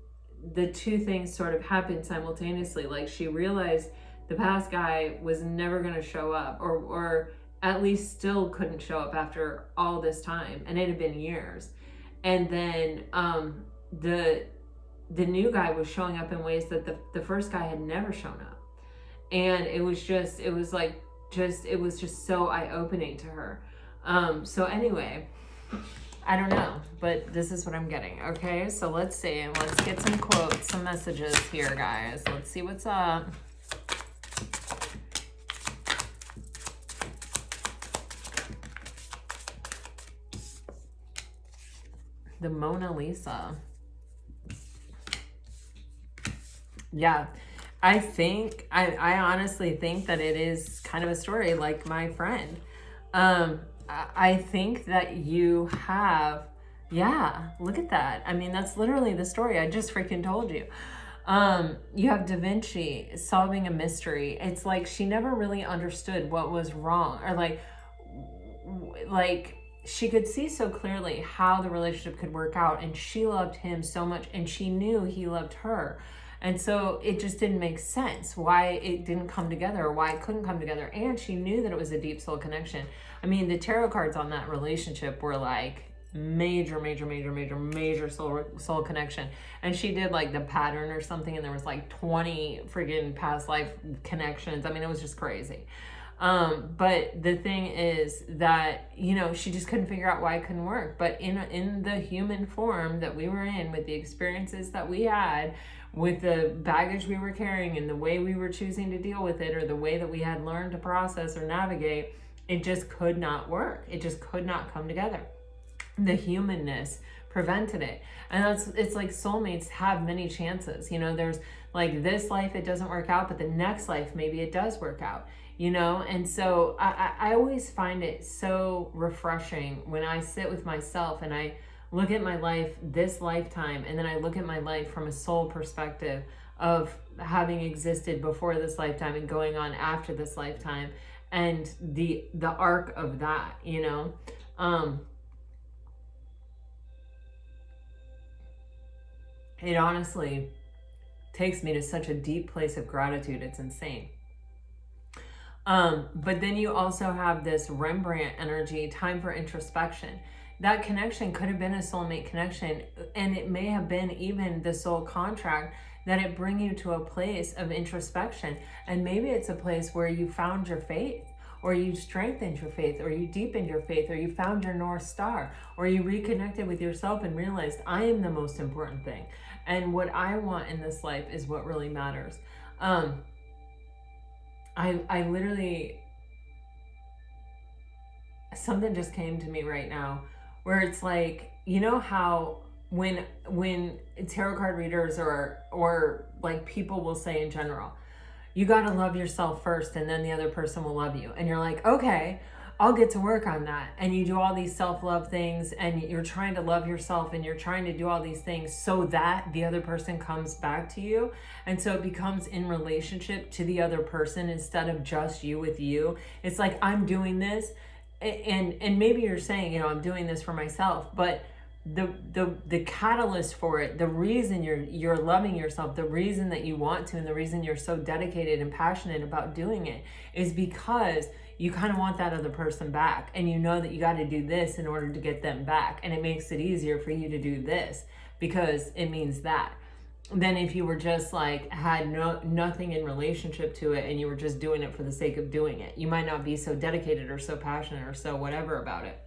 S1: the two things sort of happened simultaneously. Like she realized the past guy was never going to show up, or at least still couldn't show up after all this time, and it had been years. And then the new guy was showing up in ways that the first guy had never shown up. And it was just so eye-opening to her. So anyway, I don't know, but this is what I'm getting. Okay, so let's see. Let's get some quotes, some messages here, guys. Let's see what's up. The Mona Lisa. Yeah. I honestly think that it is kind of a story like my friend. I think that you have, yeah, look at that. I mean, that's literally the story I just freaking told you. You have Da Vinci solving a mystery. It's like she never really understood what was wrong, or like she could see so clearly how the relationship could work out, and she loved him so much, and she knew he loved her. And so it just didn't make sense why it didn't come together, or why it couldn't come together. And she knew that it was a deep soul connection. I mean, the tarot cards on that relationship were like major soul connection. And she did like the pattern or something, and there was like 20 friggin' past life connections. I mean, it was just crazy. But the thing is that, you know, she just couldn't figure out why it couldn't work. But in the human form that we were in, with the experiences that we had, with the baggage we were carrying, and the way we were choosing to deal with it, or the way that we had learned to process or navigate, it just could not work. It just could not come together. The humanness prevented it. And it's like soulmates have many chances. You know, there's like this life, it doesn't work out, but the next life, maybe it does work out, you know? And so I always find it so refreshing when I sit with myself and I look at my life this lifetime, and then I look at my life from a soul perspective of having existed before this lifetime and going on after this lifetime, and the arc of that, you know? It honestly takes me to such a deep place of gratitude. It's insane. But then you also have this Rembrandt energy, time for introspection. That connection could have been a soulmate connection, and it may have been even the soul contract that it bring you to a place of introspection. And maybe it's a place where you found your faith, or you strengthened your faith, or you deepened your faith, or you found your North Star, or you reconnected with yourself and realized, I am the most important thing. And what I want in this life is what really matters. I literally, something just came to me right now, where it's like, you know how when tarot card readers or like people will say in general, you got to love yourself first and then the other person will love you. And you're like, okay, I'll get to work on that. And you do all these self-love things, and you're trying to love yourself, and you're trying to do all these things so that the other person comes back to you. And so it becomes in relationship to the other person instead of just you with you. It's like, I'm doing this, and maybe you're saying, you know, I'm doing this for myself, but the catalyst for it, the reason you're loving yourself, the reason that you want to, and the reason you're so dedicated and passionate about doing it, is because you kind of want that other person back, and you know that you got to do this in order to get them back, and it makes it easier for you to do this because it means that, than if you were just like had nothing in relationship to it, and you were just doing it for the sake of doing it. You might not be so dedicated or so passionate or so whatever about it.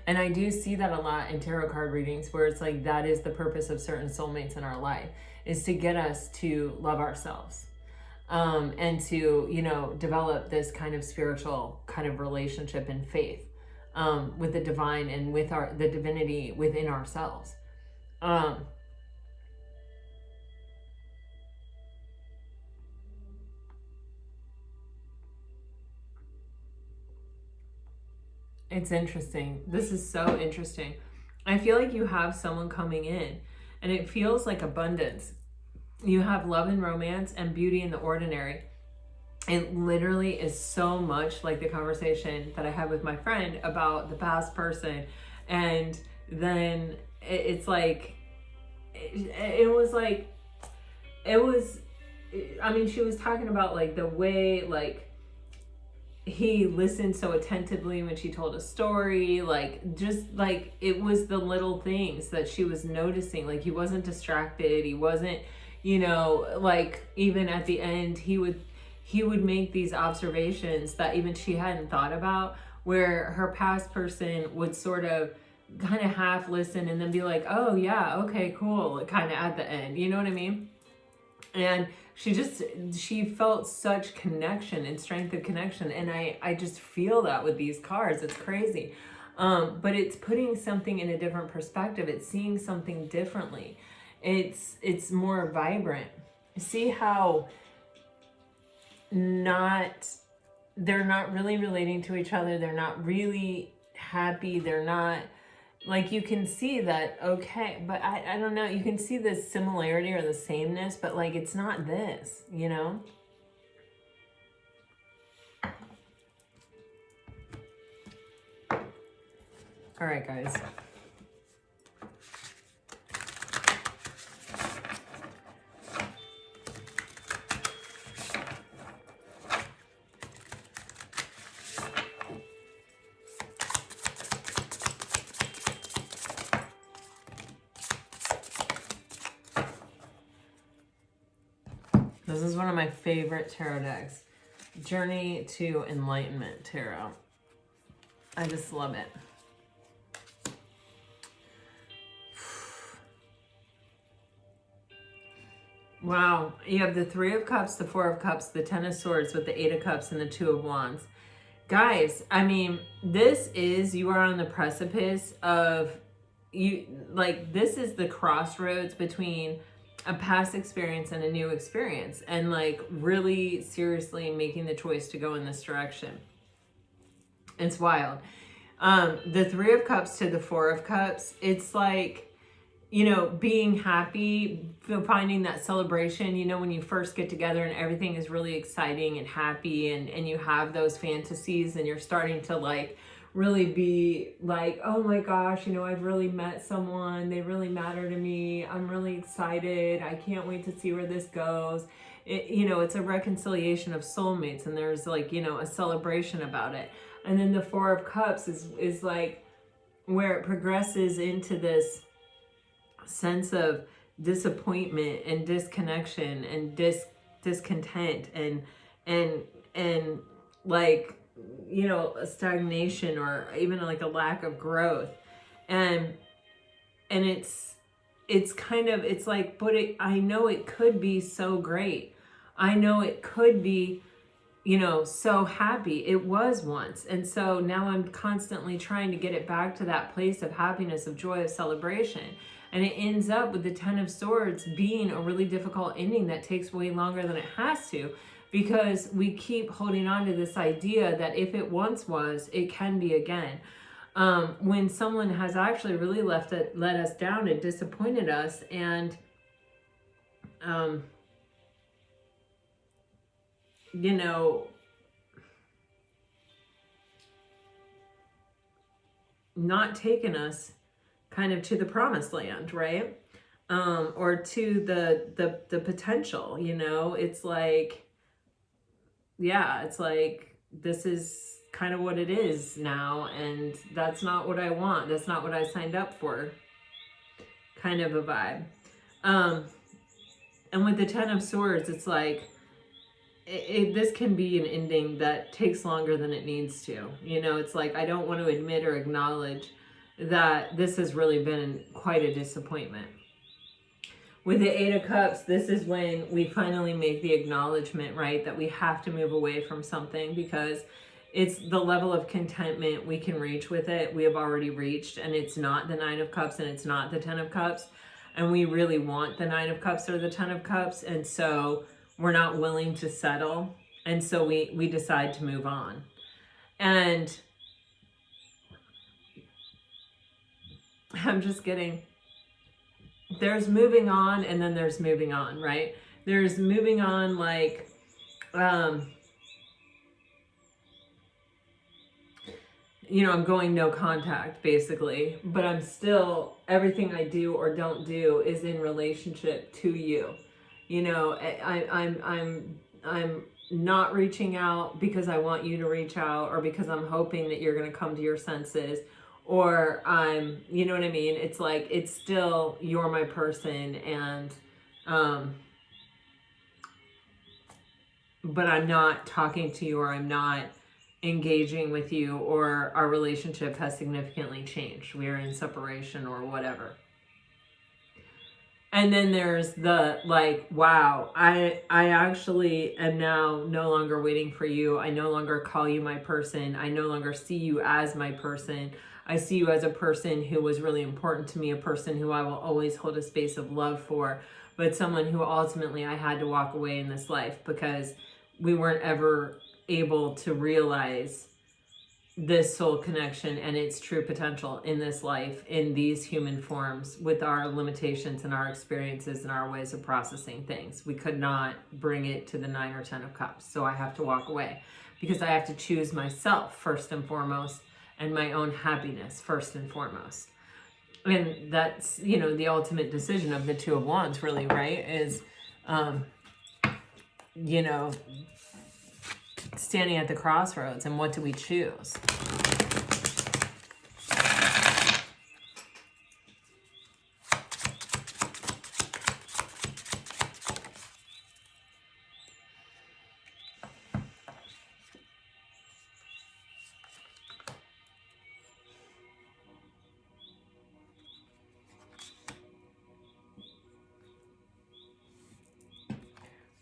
S1: And I do see that a lot in tarot card readings, where it's like that is the purpose of certain soulmates in our life, is to get us to love ourselves, and to, you know, develop this kind of spiritual kind of relationship and faith with the divine and with the divinity within ourselves. It's interesting. This is so interesting. I feel like you have someone coming in, and it feels like abundance. You have love and romance and beauty in the ordinary. It literally is so much like the conversation that I had with my friend about the past person. And then it's like, it was, I mean, she was talking about like the way, like, he listened so attentively when she told a story, like, just like, it was the little things that she was noticing. Like, he wasn't distracted, he wasn't, you know, like, even at the end, he would make these observations that even she hadn't thought about, where her past person would sort of kind of half listen and then be like, oh yeah, okay, cool, kind of at the end, you know what I mean? And she felt such connection and strength of connection. And I just feel that with these cards. It's crazy. But it's putting something in a different perspective. It's seeing something differently. It's more vibrant. see how they're not really relating to each other. They're not really happy. They're not, like, you can see that, okay, but I don't know. You can see the similarity or the sameness, but like, it's not this, you know? All right, guys. This is one of my favorite tarot decks. Journey to Enlightenment Tarot. I just love it. Wow. You have the Three of Cups, the Four of Cups, the Ten of Swords with the Eight of Cups and the Two of Wands. Guys, I mean, this is, you are on the precipice of, this is the crossroads between a past experience and a new experience, and like really seriously making the choice to go in this direction. It's wild. The Three of Cups to the Four of Cups, it's like, you know, being happy, finding that celebration, you know, when you first get together and everything is really exciting and happy, and you have those fantasies and you're starting to like really be like, oh my gosh, you know, I've really met someone. They really matter to me. I'm really excited. I can't wait to see where this goes. You know, it's a reconciliation of soulmates, and there's like, you know, a celebration about it. And then the Four of Cups is like where it progresses into this sense of disappointment and disconnection and discontent and like, you know, a stagnation or even like a lack of growth. And it's kind of, it's like, but I know it could be so great. I know it could be, you know, so happy. It was once. And so now I'm constantly trying to get it back to that place of happiness, of joy, of celebration. And it ends up with the Ten of Swords being a really difficult ending that takes way longer than it has to, because we keep holding on to this idea that if it once was, it can be again. When someone has actually really let us down and disappointed us, and you know, not taken us kind of to the promised land, right? Or to the potential, you know, it's like, yeah, it's like, this is kind of what it is now, and that's not what I want. That's not what I signed up for, kind of a vibe. And with the Ten of Swords, it's like, this can be an ending that takes longer than it needs to. You know, it's like, I don't want to admit or acknowledge that this has really been quite a disappointment. With the Eight of Cups, this is when we finally make the acknowledgement, right, that we have to move away from something, because it's the level of contentment we can reach with it, we have already reached, and it's not the Nine of Cups and it's not the Ten of Cups, and we really want the Nine of Cups or the Ten of Cups, and so we're not willing to settle, and so we decide to move on. And I'm just getting, there's moving on, and then there's moving on, right? There's moving on, like, you know, I'm going no contact, basically, but I'm still, everything I do or don't do is in relationship to you. You know, I'm not reaching out because I want you to reach out, or because I'm hoping that you're going to come to your senses, or you know what I mean? It's like, it's still, you're my person, and, but I'm not talking to you, or I'm not engaging with you, or our relationship has significantly changed. We are in separation or whatever. And then there's the, like, wow, I actually am now no longer waiting for you. I no longer call you my person. I no longer see you as my person. I see you as a person who was really important to me, a person who I will always hold a space of love for, but someone who ultimately I had to walk away in this life because we weren't ever able to realize this soul connection and its true potential in this life, in these human forms, with our limitations and our experiences and our ways of processing things. We could not bring it to the 9 or 10 of cups. So I have to walk away because I have to choose myself first and foremost, and my own happiness first and foremost. And that's, you know, the ultimate decision of the 2 of Wands, really, right? Is, you know, standing at the crossroads, and what do we choose?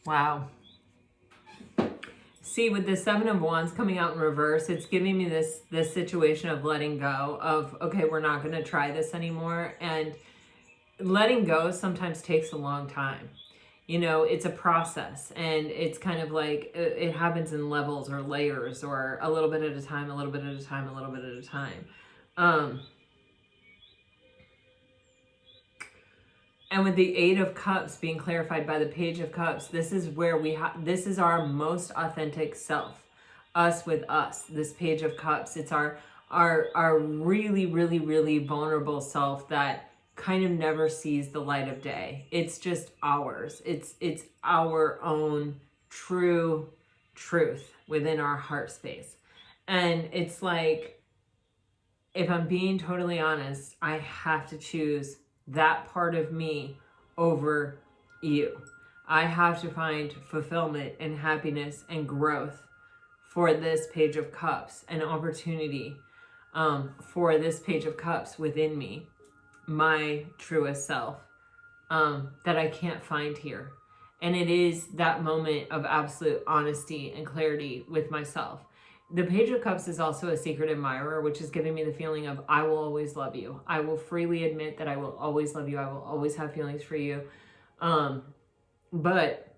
S1: Wow. See, with the 7 of Wands coming out in reverse, it's giving me this situation of letting go of, okay, we're not going to try this anymore. And letting go sometimes takes a long time. You know, it's a process, and it's kind of like it happens in levels or layers, or a little bit at a time, a little bit at a time, a little bit at a time. And with the 8 of Cups being clarified by the Page of Cups, this is where this is our most authentic self, us with us. This Page of Cups, it's our really, really, really vulnerable self that kind of never sees the light of day. It's just ours. It's our own true truth within our heart space. And it's like, if I'm being totally honest, I have to choose that part of me over you. I have to find fulfillment and happiness and growth for this Page of Cups, an opportunity for this Page of Cups within me, my truest self, that I can't find here. And it is that moment of absolute honesty and clarity with myself. The Page of Cups is also a secret admirer, which is giving me the feeling of, I will always love you. I will freely admit that I will always love you. I will always have feelings for you. But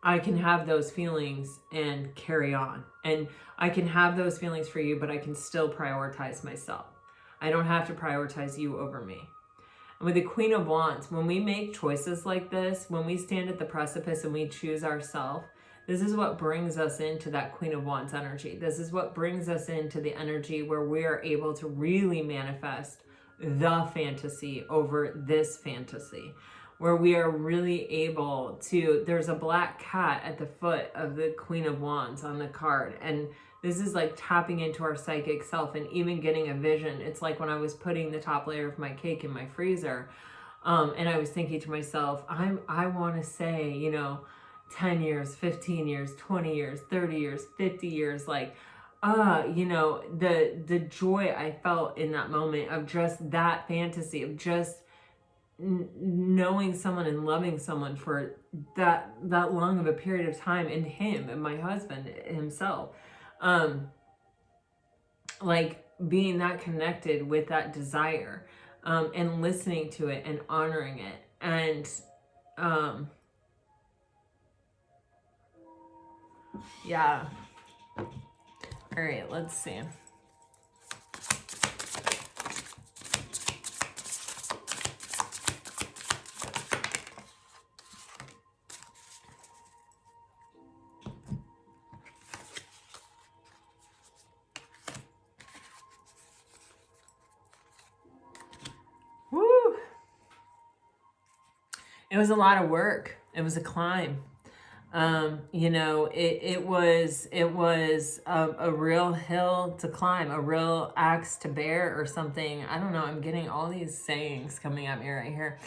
S1: I can have those feelings and carry on. And I can have those feelings for you, but I can still prioritize myself. I don't have to prioritize you over me. And with the Queen of Wands, when we make choices like this, when we stand at the precipice and we choose ourselves, this is what brings us into that Queen of Wands energy. This is what brings us into the energy where we are able to really manifest the fantasy over this fantasy, where we are really able to, there's a black cat at the foot of the Queen of Wands on the card. And this is like tapping into our psychic self and even getting a vision. It's like when I was putting the top layer of my cake in my freezer, and I was thinking to myself, I want to say, you know, 10 years, 15 years, 20 years, 30 years, 50 years, like, you know, the joy I felt in that moment of just that fantasy of just knowing someone and loving someone for that long of a period of time, and him and my husband himself, like being that connected with that desire, and listening to it and honoring it. And, yeah. All right, let's see. Woo! It was a lot of work. It was a climb. You know, it was a real hill to climb, a real axe to bear or something. I don't know. I'm getting all these sayings coming at me right here.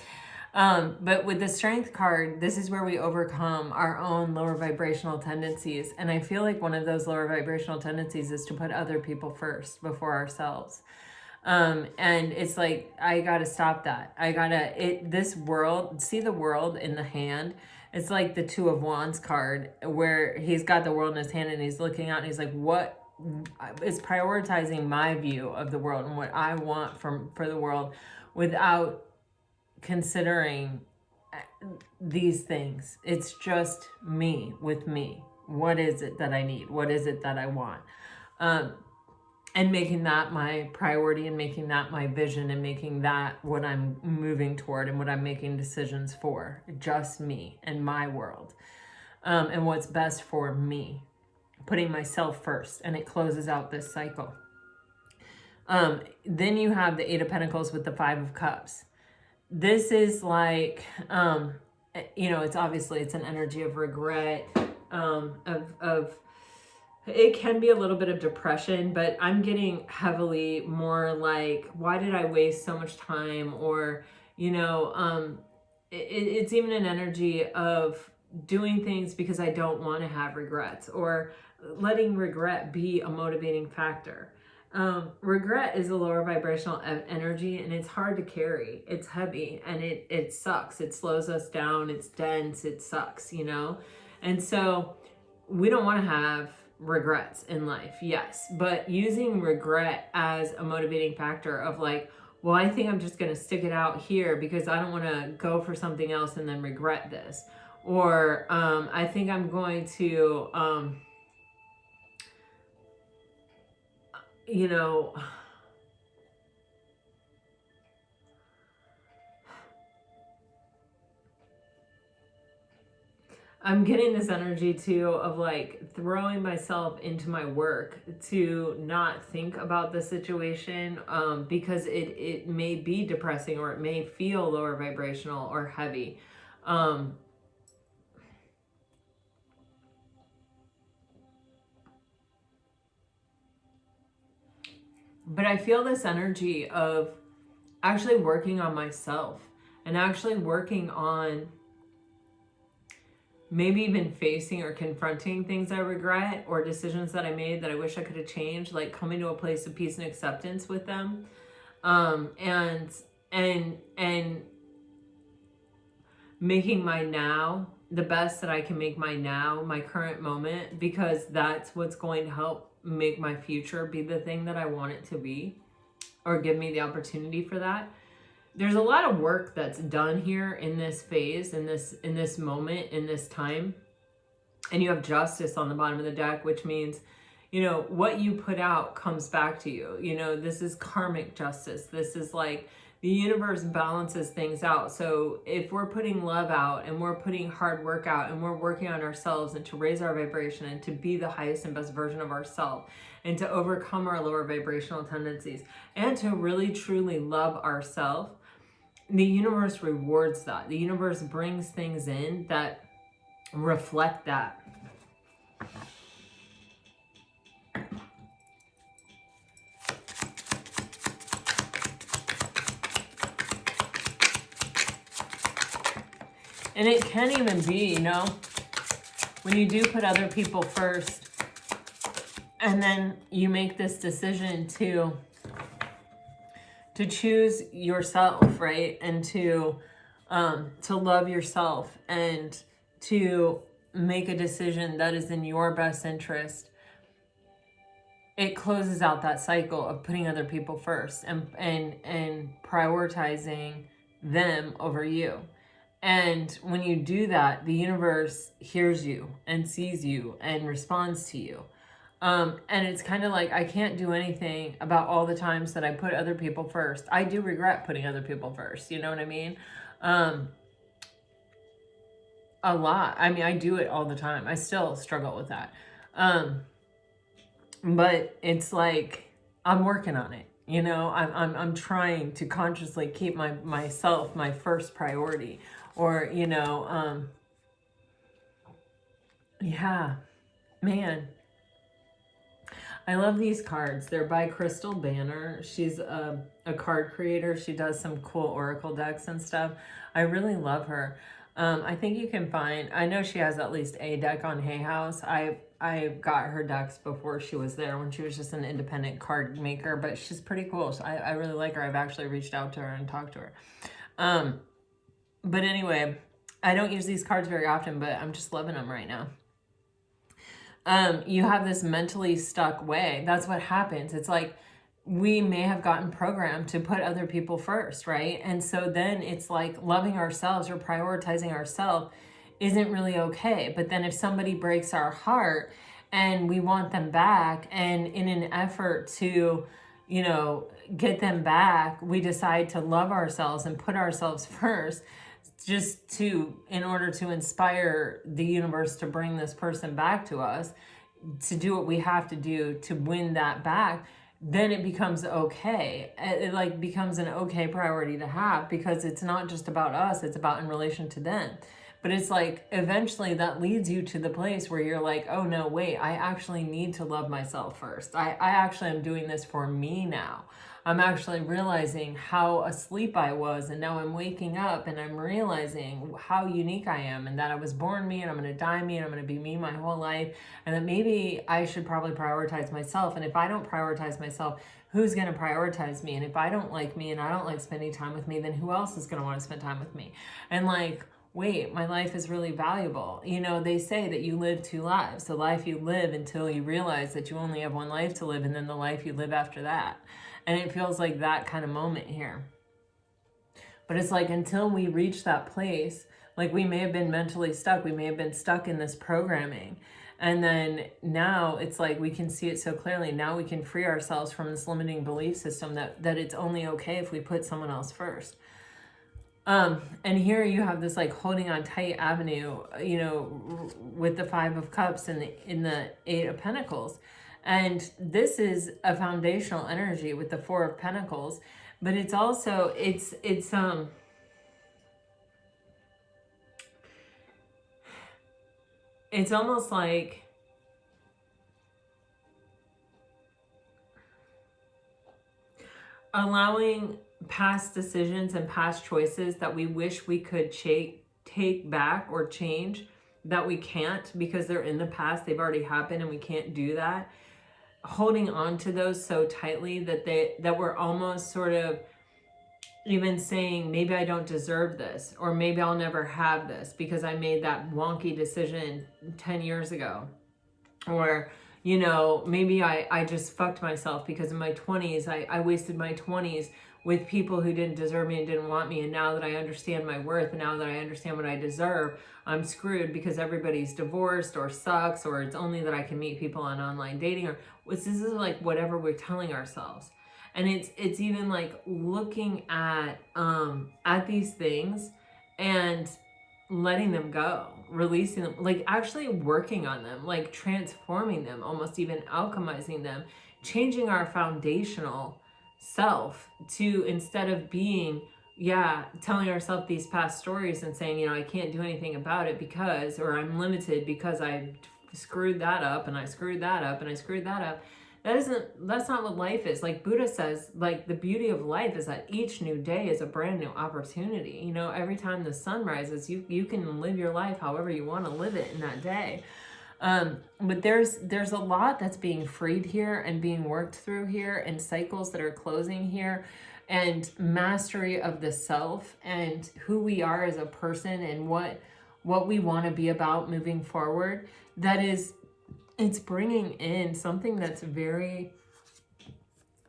S1: But with the Strength card, this is where we overcome our own lower vibrational tendencies. And I feel like one of those lower vibrational tendencies is to put other people first before ourselves. And it's like, I gotta stop that. This world, see the world in the hand. It's like the Two of Wands card, where he's got the world in his hand and he's looking out and he's like, what is prioritizing my view of the world and what I want for the world, without considering these things. It's just me with me. What is it that I need? What is it that I want? And making that my priority, and making that my vision, and making that what I'm moving toward and what I'm making decisions for. Just me and my world. And what's best for me. Putting myself first. And it closes out this cycle. Then you have the Eight of Pentacles with the Five of Cups. This is like, it's obviously, it's an energy of regret, it can be a little bit of depression, but I'm getting heavily more like, why did I waste so much time? Or, it's even an energy of doing things because I don't want to have regrets, or letting regret be a motivating factor. Regret is a lower vibrational energy, and it's hard to carry. It's heavy, and it sucks. It slows us down. It's dense. It sucks, And so we don't want to have regrets in life. Yes. But using regret as a motivating factor of like, well, I think I'm just going to stick it out here because I don't want to go for something else and then regret this. Or, I think I'm going to, I'm getting this energy too of like throwing myself into my work to not think about the situation, because it may be depressing, or it may feel lower vibrational or heavy. But I feel this energy of actually working on myself, and actually working on maybe even facing or confronting things I regret, or decisions that I made that I wish I could have changed, like coming to a place of peace and acceptance with them. And making my now the best that I can make my now, my current moment, because that's what's going to help make my future be the thing that I want it to be, or give me the opportunity for that. There's a lot of work that's done here in this phase, in this moment, in this time. And you have Justice on the bottom of the deck, which means, what you put out comes back to you. This is karmic justice. This is like the universe balances things out. So if we're putting love out, and we're putting hard work out, and we're working on ourselves, and to raise our vibration, and to be the highest and best version of ourselves, and to overcome our lower vibrational tendencies, and to really truly love ourselves, the universe rewards that. The universe brings things in that reflect that. And it can even be, when you do put other people first, and then you make this decision to choose yourself, right? And to love yourself, and to make a decision that is in your best interest. It closes out that cycle of putting other people first, and prioritizing them over you. And when you do that, the universe hears you and sees you and responds to you. And it's kind of like, I can't do anything about all the times that I put other people first. I do regret putting other people first. You know what I mean? A lot. I mean, I do it all the time. I still struggle with that. But it's like, I'm working on it. I'm trying to consciously keep myself my first priority. Or, yeah, man. I love these cards. They're by Crystal Banner. She's a card creator. She does some cool oracle decks and stuff. I really love her. I think you can find, I know she has at least a deck on Hay House. I got her decks before she was there, when she was just an independent card maker, but she's pretty cool. So I really like her. I've actually reached out to her and talked to her. But anyway, I don't use these cards very often, but I'm just loving them right now. You have this mentally stuck way. That's what happens. It's like we may have gotten programmed to put other people first, right? And so then it's like loving ourselves or prioritizing ourselves isn't really okay. But then if somebody breaks our heart and we want them back, and in an effort to, you know, get them back, we decide to love ourselves and put ourselves first, just to, in order to inspire the universe to bring this person back to us, to do what we have to do to win that back, then it becomes okay. It like becomes an okay priority to have, because it's not just about us, it's about in relation to them. But it's like eventually that leads you to the place where you're like, oh no, wait, I actually need to love myself first. I actually am doing this for me now. I'm actually realizing how asleep I was, and now I'm waking up and I'm realizing how unique I am, and that I was born me and I'm going to die me and I'm going to be me my whole life, and that maybe I should probably prioritize myself. And if I don't prioritize myself, who's going to prioritize me? And if I don't like me and I don't like spending time with me, then who else is going to want to spend time with me? And like, wait, my life is really valuable. You know, they say that you live 2 lives. The life you live until you realize that you only have 1 life to live, and then the life you live after that. And it feels like that kind of moment here. But it's like until we reach that place, like we may have been mentally stuck. We may have been stuck in this programming. And then now it's like we can see it so clearly. Now we can free ourselves from this limiting belief system that it's only okay if we put someone else first. And here you have this like holding on tight avenue, you know, with the 5 of Cups and in the 8 of Pentacles. And this is a foundational energy with the 4 of Pentacles, but it's also, it's almost like allowing past decisions and past choices that we wish we could take back or change, that we can't because they're in the past, they've already happened and we can't do that. Holding on to those so tightly that we're almost sort of even saying, maybe I don't deserve this, or maybe I'll never have this because I made that wonky decision 10 years ago. Or, you know, maybe I just fucked myself because in my 20s, I wasted my 20s with people who didn't deserve me and didn't want me. And now that I understand my worth, and now that I understand what I deserve, I'm screwed because everybody's divorced or sucks, or it's only that I can meet people on online dating, or this is like whatever we're telling ourselves. And it's even like looking at these things and letting them go, releasing them, like actually working on them, like transforming them, almost even alchemizing them, changing our foundational self to, instead of being, telling ourselves these past stories and saying, you know, I can't do anything about it because, or I'm limited because I screwed that up and I screwed that up and I screwed that up. That's not what life is. Like Buddha says, like the beauty of life is that each new day is a brand new opportunity. You know, every time the sun rises, you can live your life however you want to live it in that day. But there's a lot that's being freed here and being worked through here, and cycles that are closing here, and mastery of the self and who we are as a person and what we want to be about moving forward. It's bringing in something that's very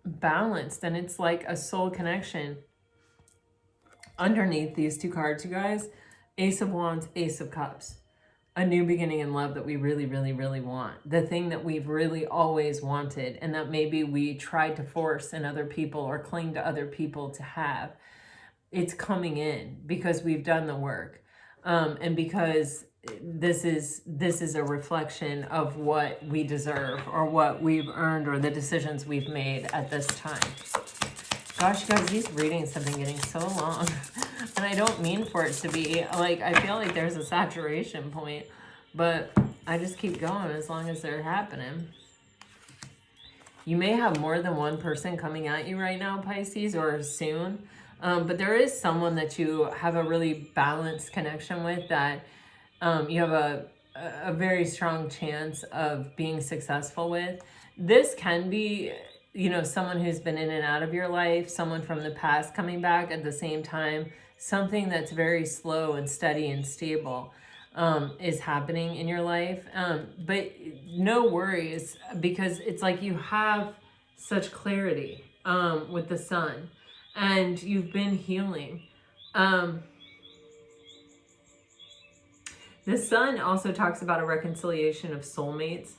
S1: balanced, and it's like a soul connection underneath these 2 cards, you guys. Ace of Wands, Ace of Cups. A new beginning in love that we really, really, really want. The thing that we've really always wanted, and that maybe we tried to force in other people or cling to other people to have. It's coming in because we've done the work. And because this is a reflection of what we deserve, or what we've earned, or the decisions we've made at this time. Gosh, you guys, these readings have been getting so long. And I don't mean for it to be. Like, I feel like there's a saturation point. But I just keep going as long as they're happening. You may have more than one person coming at you right now, Pisces, or soon. But there is someone that you have a really balanced connection with, that you have a very strong chance of being successful with. This can be, you know, someone who's been in and out of your life, someone from the past coming back at the same time. Something that's very slow and steady and stable is happening in your life. But no worries, because it's like you have such clarity. with the sun, and you've been healing. The sun also talks about a reconciliation of soulmates.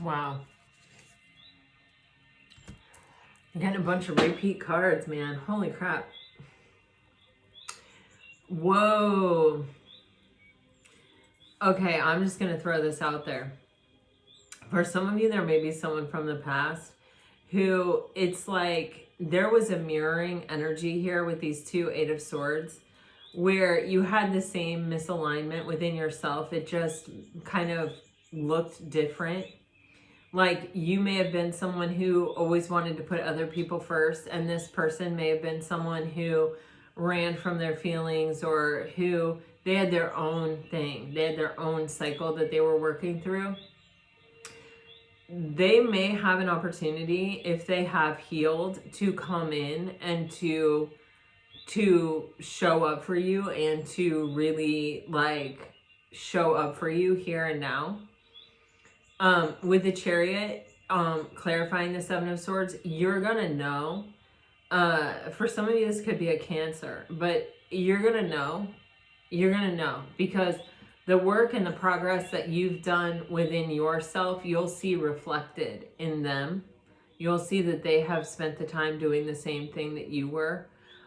S1: Wow. I'm getting a bunch of repeat cards, man. Holy crap. Whoa. Okay, I'm just going to throw this out there. For some of you, there may be someone from the past who it's like there was a mirroring energy here with these two Eight of Swords where you had the same misalignment within yourself. It just kind of looked different. Like you may have been someone who always wanted to put other people first, and this person may have been someone who ran from their feelings, or who they had their own thing. They had their own cycle that they were working through. They may have an opportunity, if they have healed, to come in and to show up for you and to really like show up for you here and now. With the Chariot, clarifying the Seven of Swords, you're gonna know. For some of you, this could be a Cancer, but you're gonna know. You're gonna know because the work and the progress that you've done within yourself, you'll see reflected in them. You'll see that they have spent the time doing the same thing that you were.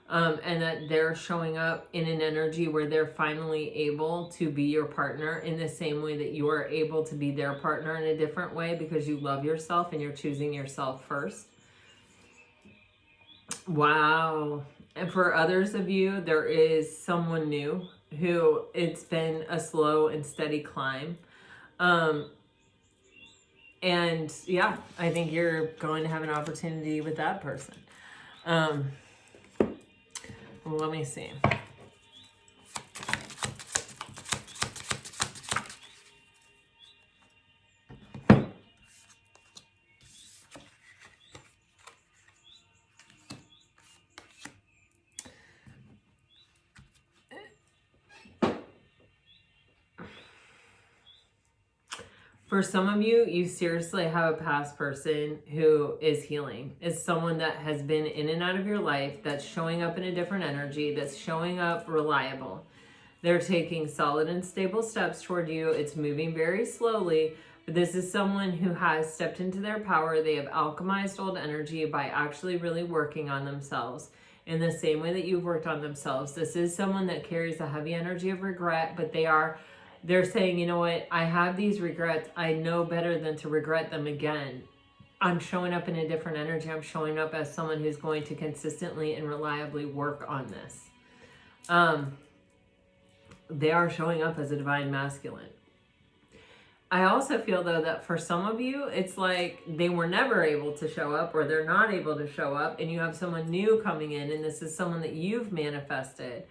S1: And that they're showing up in an energy where they're finally able to be your partner in the same way that you are able to be their partner in a different way, because you love yourself and you're choosing yourself first. Wow. And for others of you, there is someone new who it's been a slow and steady climb. And yeah, I think you're going to have an opportunity with that person. Let me see. For some of you, you seriously have a past person who is healing. It's someone that has been in and out of your life, that's showing up in a different energy, that's showing up reliable. They're taking solid and stable steps toward you. It's moving very slowly, but this is someone who has stepped into their power. They have alchemized old energy by actually really working on themselves in the same way that you've worked on themselves. This is someone that carries a heavy energy of regret, but they're saying, you know what, I have these regrets. I know better than to regret them again. I'm showing up in a different energy. I'm showing up as someone who's going to consistently and reliably work on this. They are showing up as a divine masculine. I also feel, though, that for some of you, it's like they were never able to show up, or they're not able to show up, and you have someone new coming in, and this is someone that you've manifested.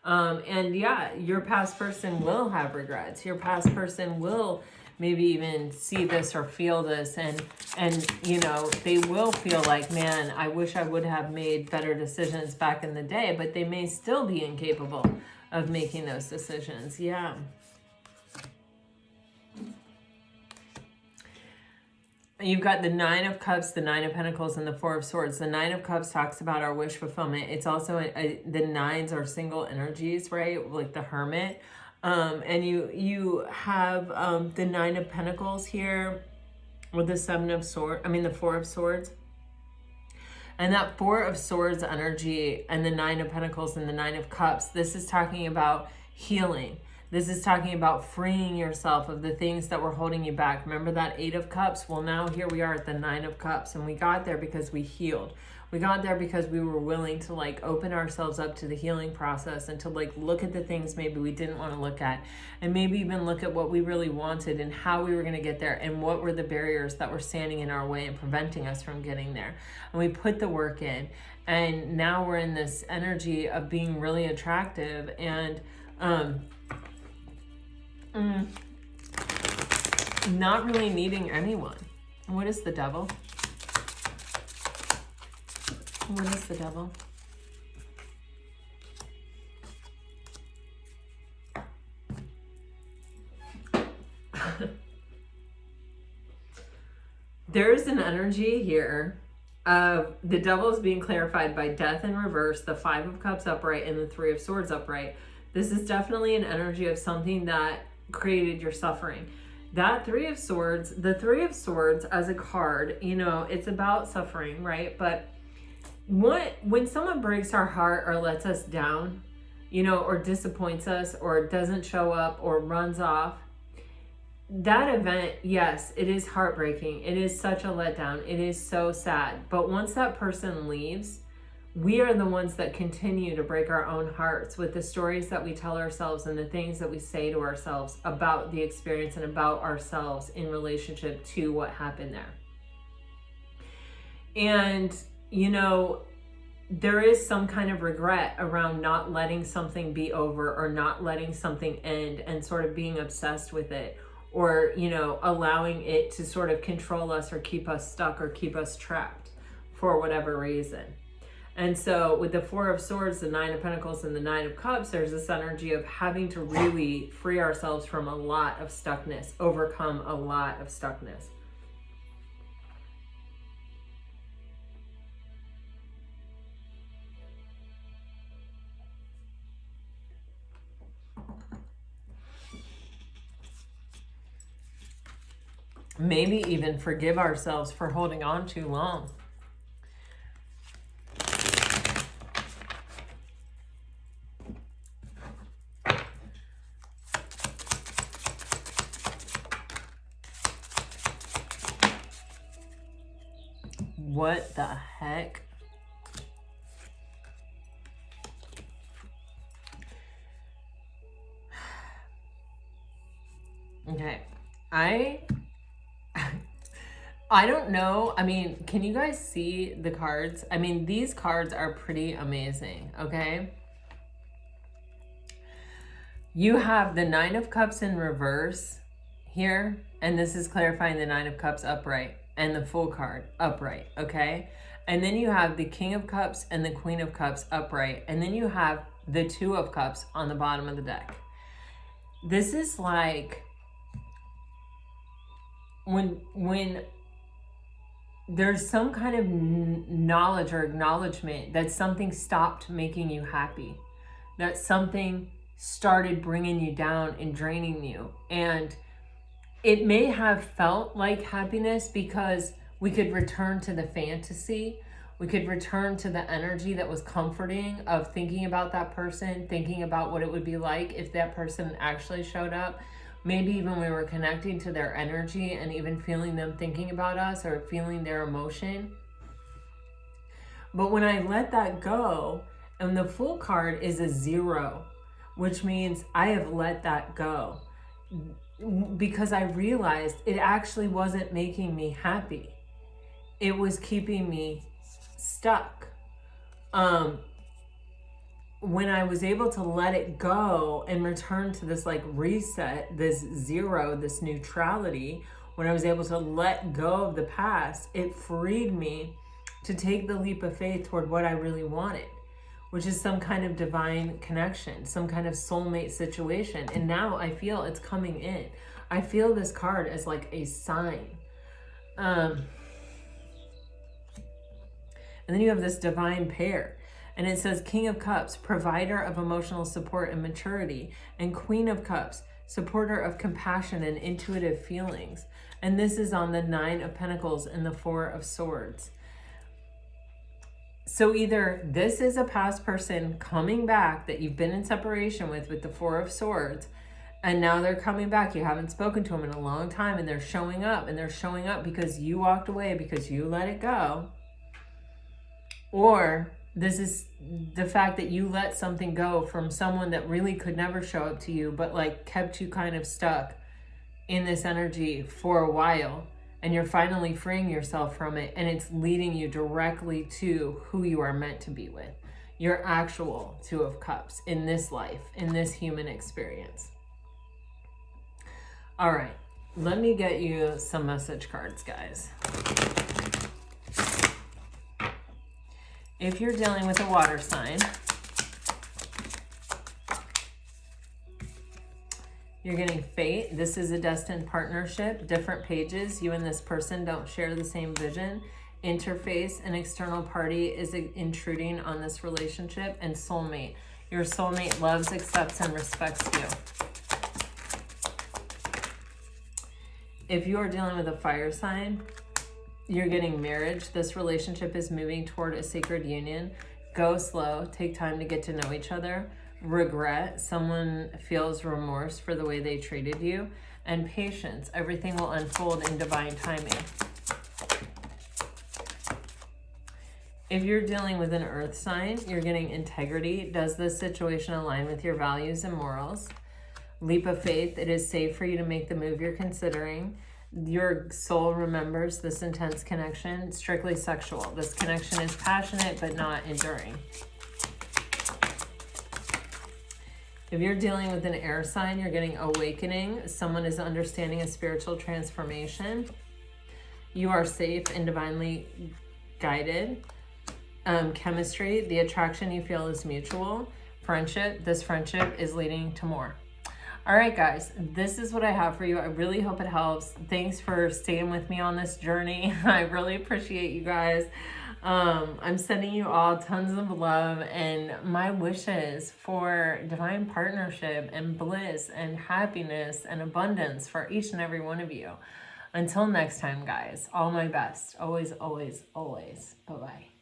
S1: And yeah, your past person will have regrets. Your past person will maybe even see this or feel this, and you know, they will feel like, man, I wish I would have made better decisions back in the day, but they may still be incapable of making those decisions. Yeah. You've got the Nine of Cups, the Nine of Pentacles, and the Four of Swords. The Nine of Cups talks about our wish fulfillment. It's also, the nines are single energies, right? Like the Hermit. And you have the Nine of Pentacles here with the Seven of Swords. I mean, the Four of Swords. And that Four of Swords energy and the Nine of Pentacles and the Nine of Cups, this is talking about healing. This is talking about freeing yourself of the things that were holding you back. Remember that 8 of Cups? Well, now here we are at the 9 of Cups, and we got there because we healed. We got there because we were willing to like open ourselves up to the healing process and to like look at the things maybe we didn't want to look at, and maybe even look at what we really wanted and how we were going to get there and what were the barriers that were standing in our way and preventing us from getting there. And we put the work in, and now we're in this energy of being really attractive and not really needing anyone. What is the Devil? What is the Devil? There's an energy here of the Devil is being clarified by Death in reverse, the 5 of Cups upright, and the 3 of Swords upright. This is definitely an energy of something that created your suffering. That 3 of Swords, the 3 of Swords as a card, you know, it's about suffering, right? But when someone breaks our heart or lets us down, you know, or disappoints us or doesn't show up or runs off, that event, yes, it is heartbreaking. It is such a letdown. It is so sad. But once that person leaves, we are the ones that continue to break our own hearts with the stories that we tell ourselves and the things that we say to ourselves about the experience and about ourselves in relationship to what happened there. And, you know, there is some kind of regret around not letting something be over or not letting something end and sort of being obsessed with it, or, you know, allowing it to sort of control us or keep us stuck or keep us trapped for whatever reason. And so with the 4 of Swords, the 9 of Pentacles, and the 9 of Cups, there's this energy of having to really free ourselves from a lot of stuckness, overcome a lot of stuckness. Maybe even forgive ourselves for holding on too long. What the heck? Okay, I don't know. I mean, can you guys see the cards? I mean, these cards are pretty amazing, okay? You have the 9 of Cups in reverse here, and this is clarifying the 9 of Cups upright and the Fool card upright, okay? And then you have the King of Cups and the Queen of Cups upright, and then you have the 2 of Cups on the bottom of the deck. This is like when there's some kind of knowledge or acknowledgement that something stopped making you happy, that something started bringing you down and draining you. And it may have felt like happiness because we could return to the fantasy. We could return to the energy that was comforting of thinking about that person, thinking about what it would be like if that person actually showed up. Maybe even we were connecting to their energy and even feeling them thinking about us or feeling their emotion. But when I let that go, and the Fool card is a 0, which means I have let that go because I realized it actually wasn't making me happy. It was keeping me stuck. When I was able to let it go and return to this like reset, this 0, this neutrality, when I was able to let go of the past, it freed me to take the leap of faith toward what I really wanted, which is some kind of divine connection, some kind of soulmate situation. And now I feel it's coming in. I feel this card as like a sign. And then you have this divine pair. And it says King of Cups, provider of emotional support and maturity, and Queen of Cups, supporter of compassion and intuitive feelings. And this is on the 9 of Pentacles and the 4 of Swords. So either this is a past person coming back that you've been in separation with the 4 of Swords, And now they're coming back. You haven't spoken to them in a long time, and they're showing up. And they're showing up because you walked away, because you let it go. Or this is the fact that you let something go from someone that really could never show up to you, but like kept you kind of stuck in this energy for a while. And you're finally freeing yourself from it. And it's leading you directly to who you are meant to be with. Your actual Two of Cups in this life, in this human experience. All right, let me get you some message cards, guys. If you're dealing with a water sign, you're getting fate. This is a destined partnership, different pages. You and this person don't share the same vision. Interface, an external party is intruding on this relationship. And soulmate. Your soulmate loves, accepts, and respects you. If you are dealing with a fire sign, you're getting marriage. This relationship is moving toward a sacred union. Go slow. Take time to get to know each other. Regret. Someone feels remorse for the way they treated you. And patience. Everything will unfold in divine timing. If you're dealing with an earth sign, you're getting integrity. Does this situation align with your values and morals? Leap of faith. It is safe for you to make the move you're considering. Your soul remembers this intense connection. Strictly sexual. This connection is passionate but not enduring. If you're dealing with an air sign, you're getting awakening. Someone is understanding a spiritual transformation. You are safe and divinely guided. Chemistry. The attraction you feel is mutual. Friendship. This friendship is leading to more. All right, guys, this is what I have for you. I really hope it helps. Thanks for staying with me on this journey. I really appreciate you guys. I'm sending you all tons of love and my wishes for divine partnership and bliss and happiness and abundance for each and every one of you. Until next time, guys, all my best. Always, always, always. Bye-bye.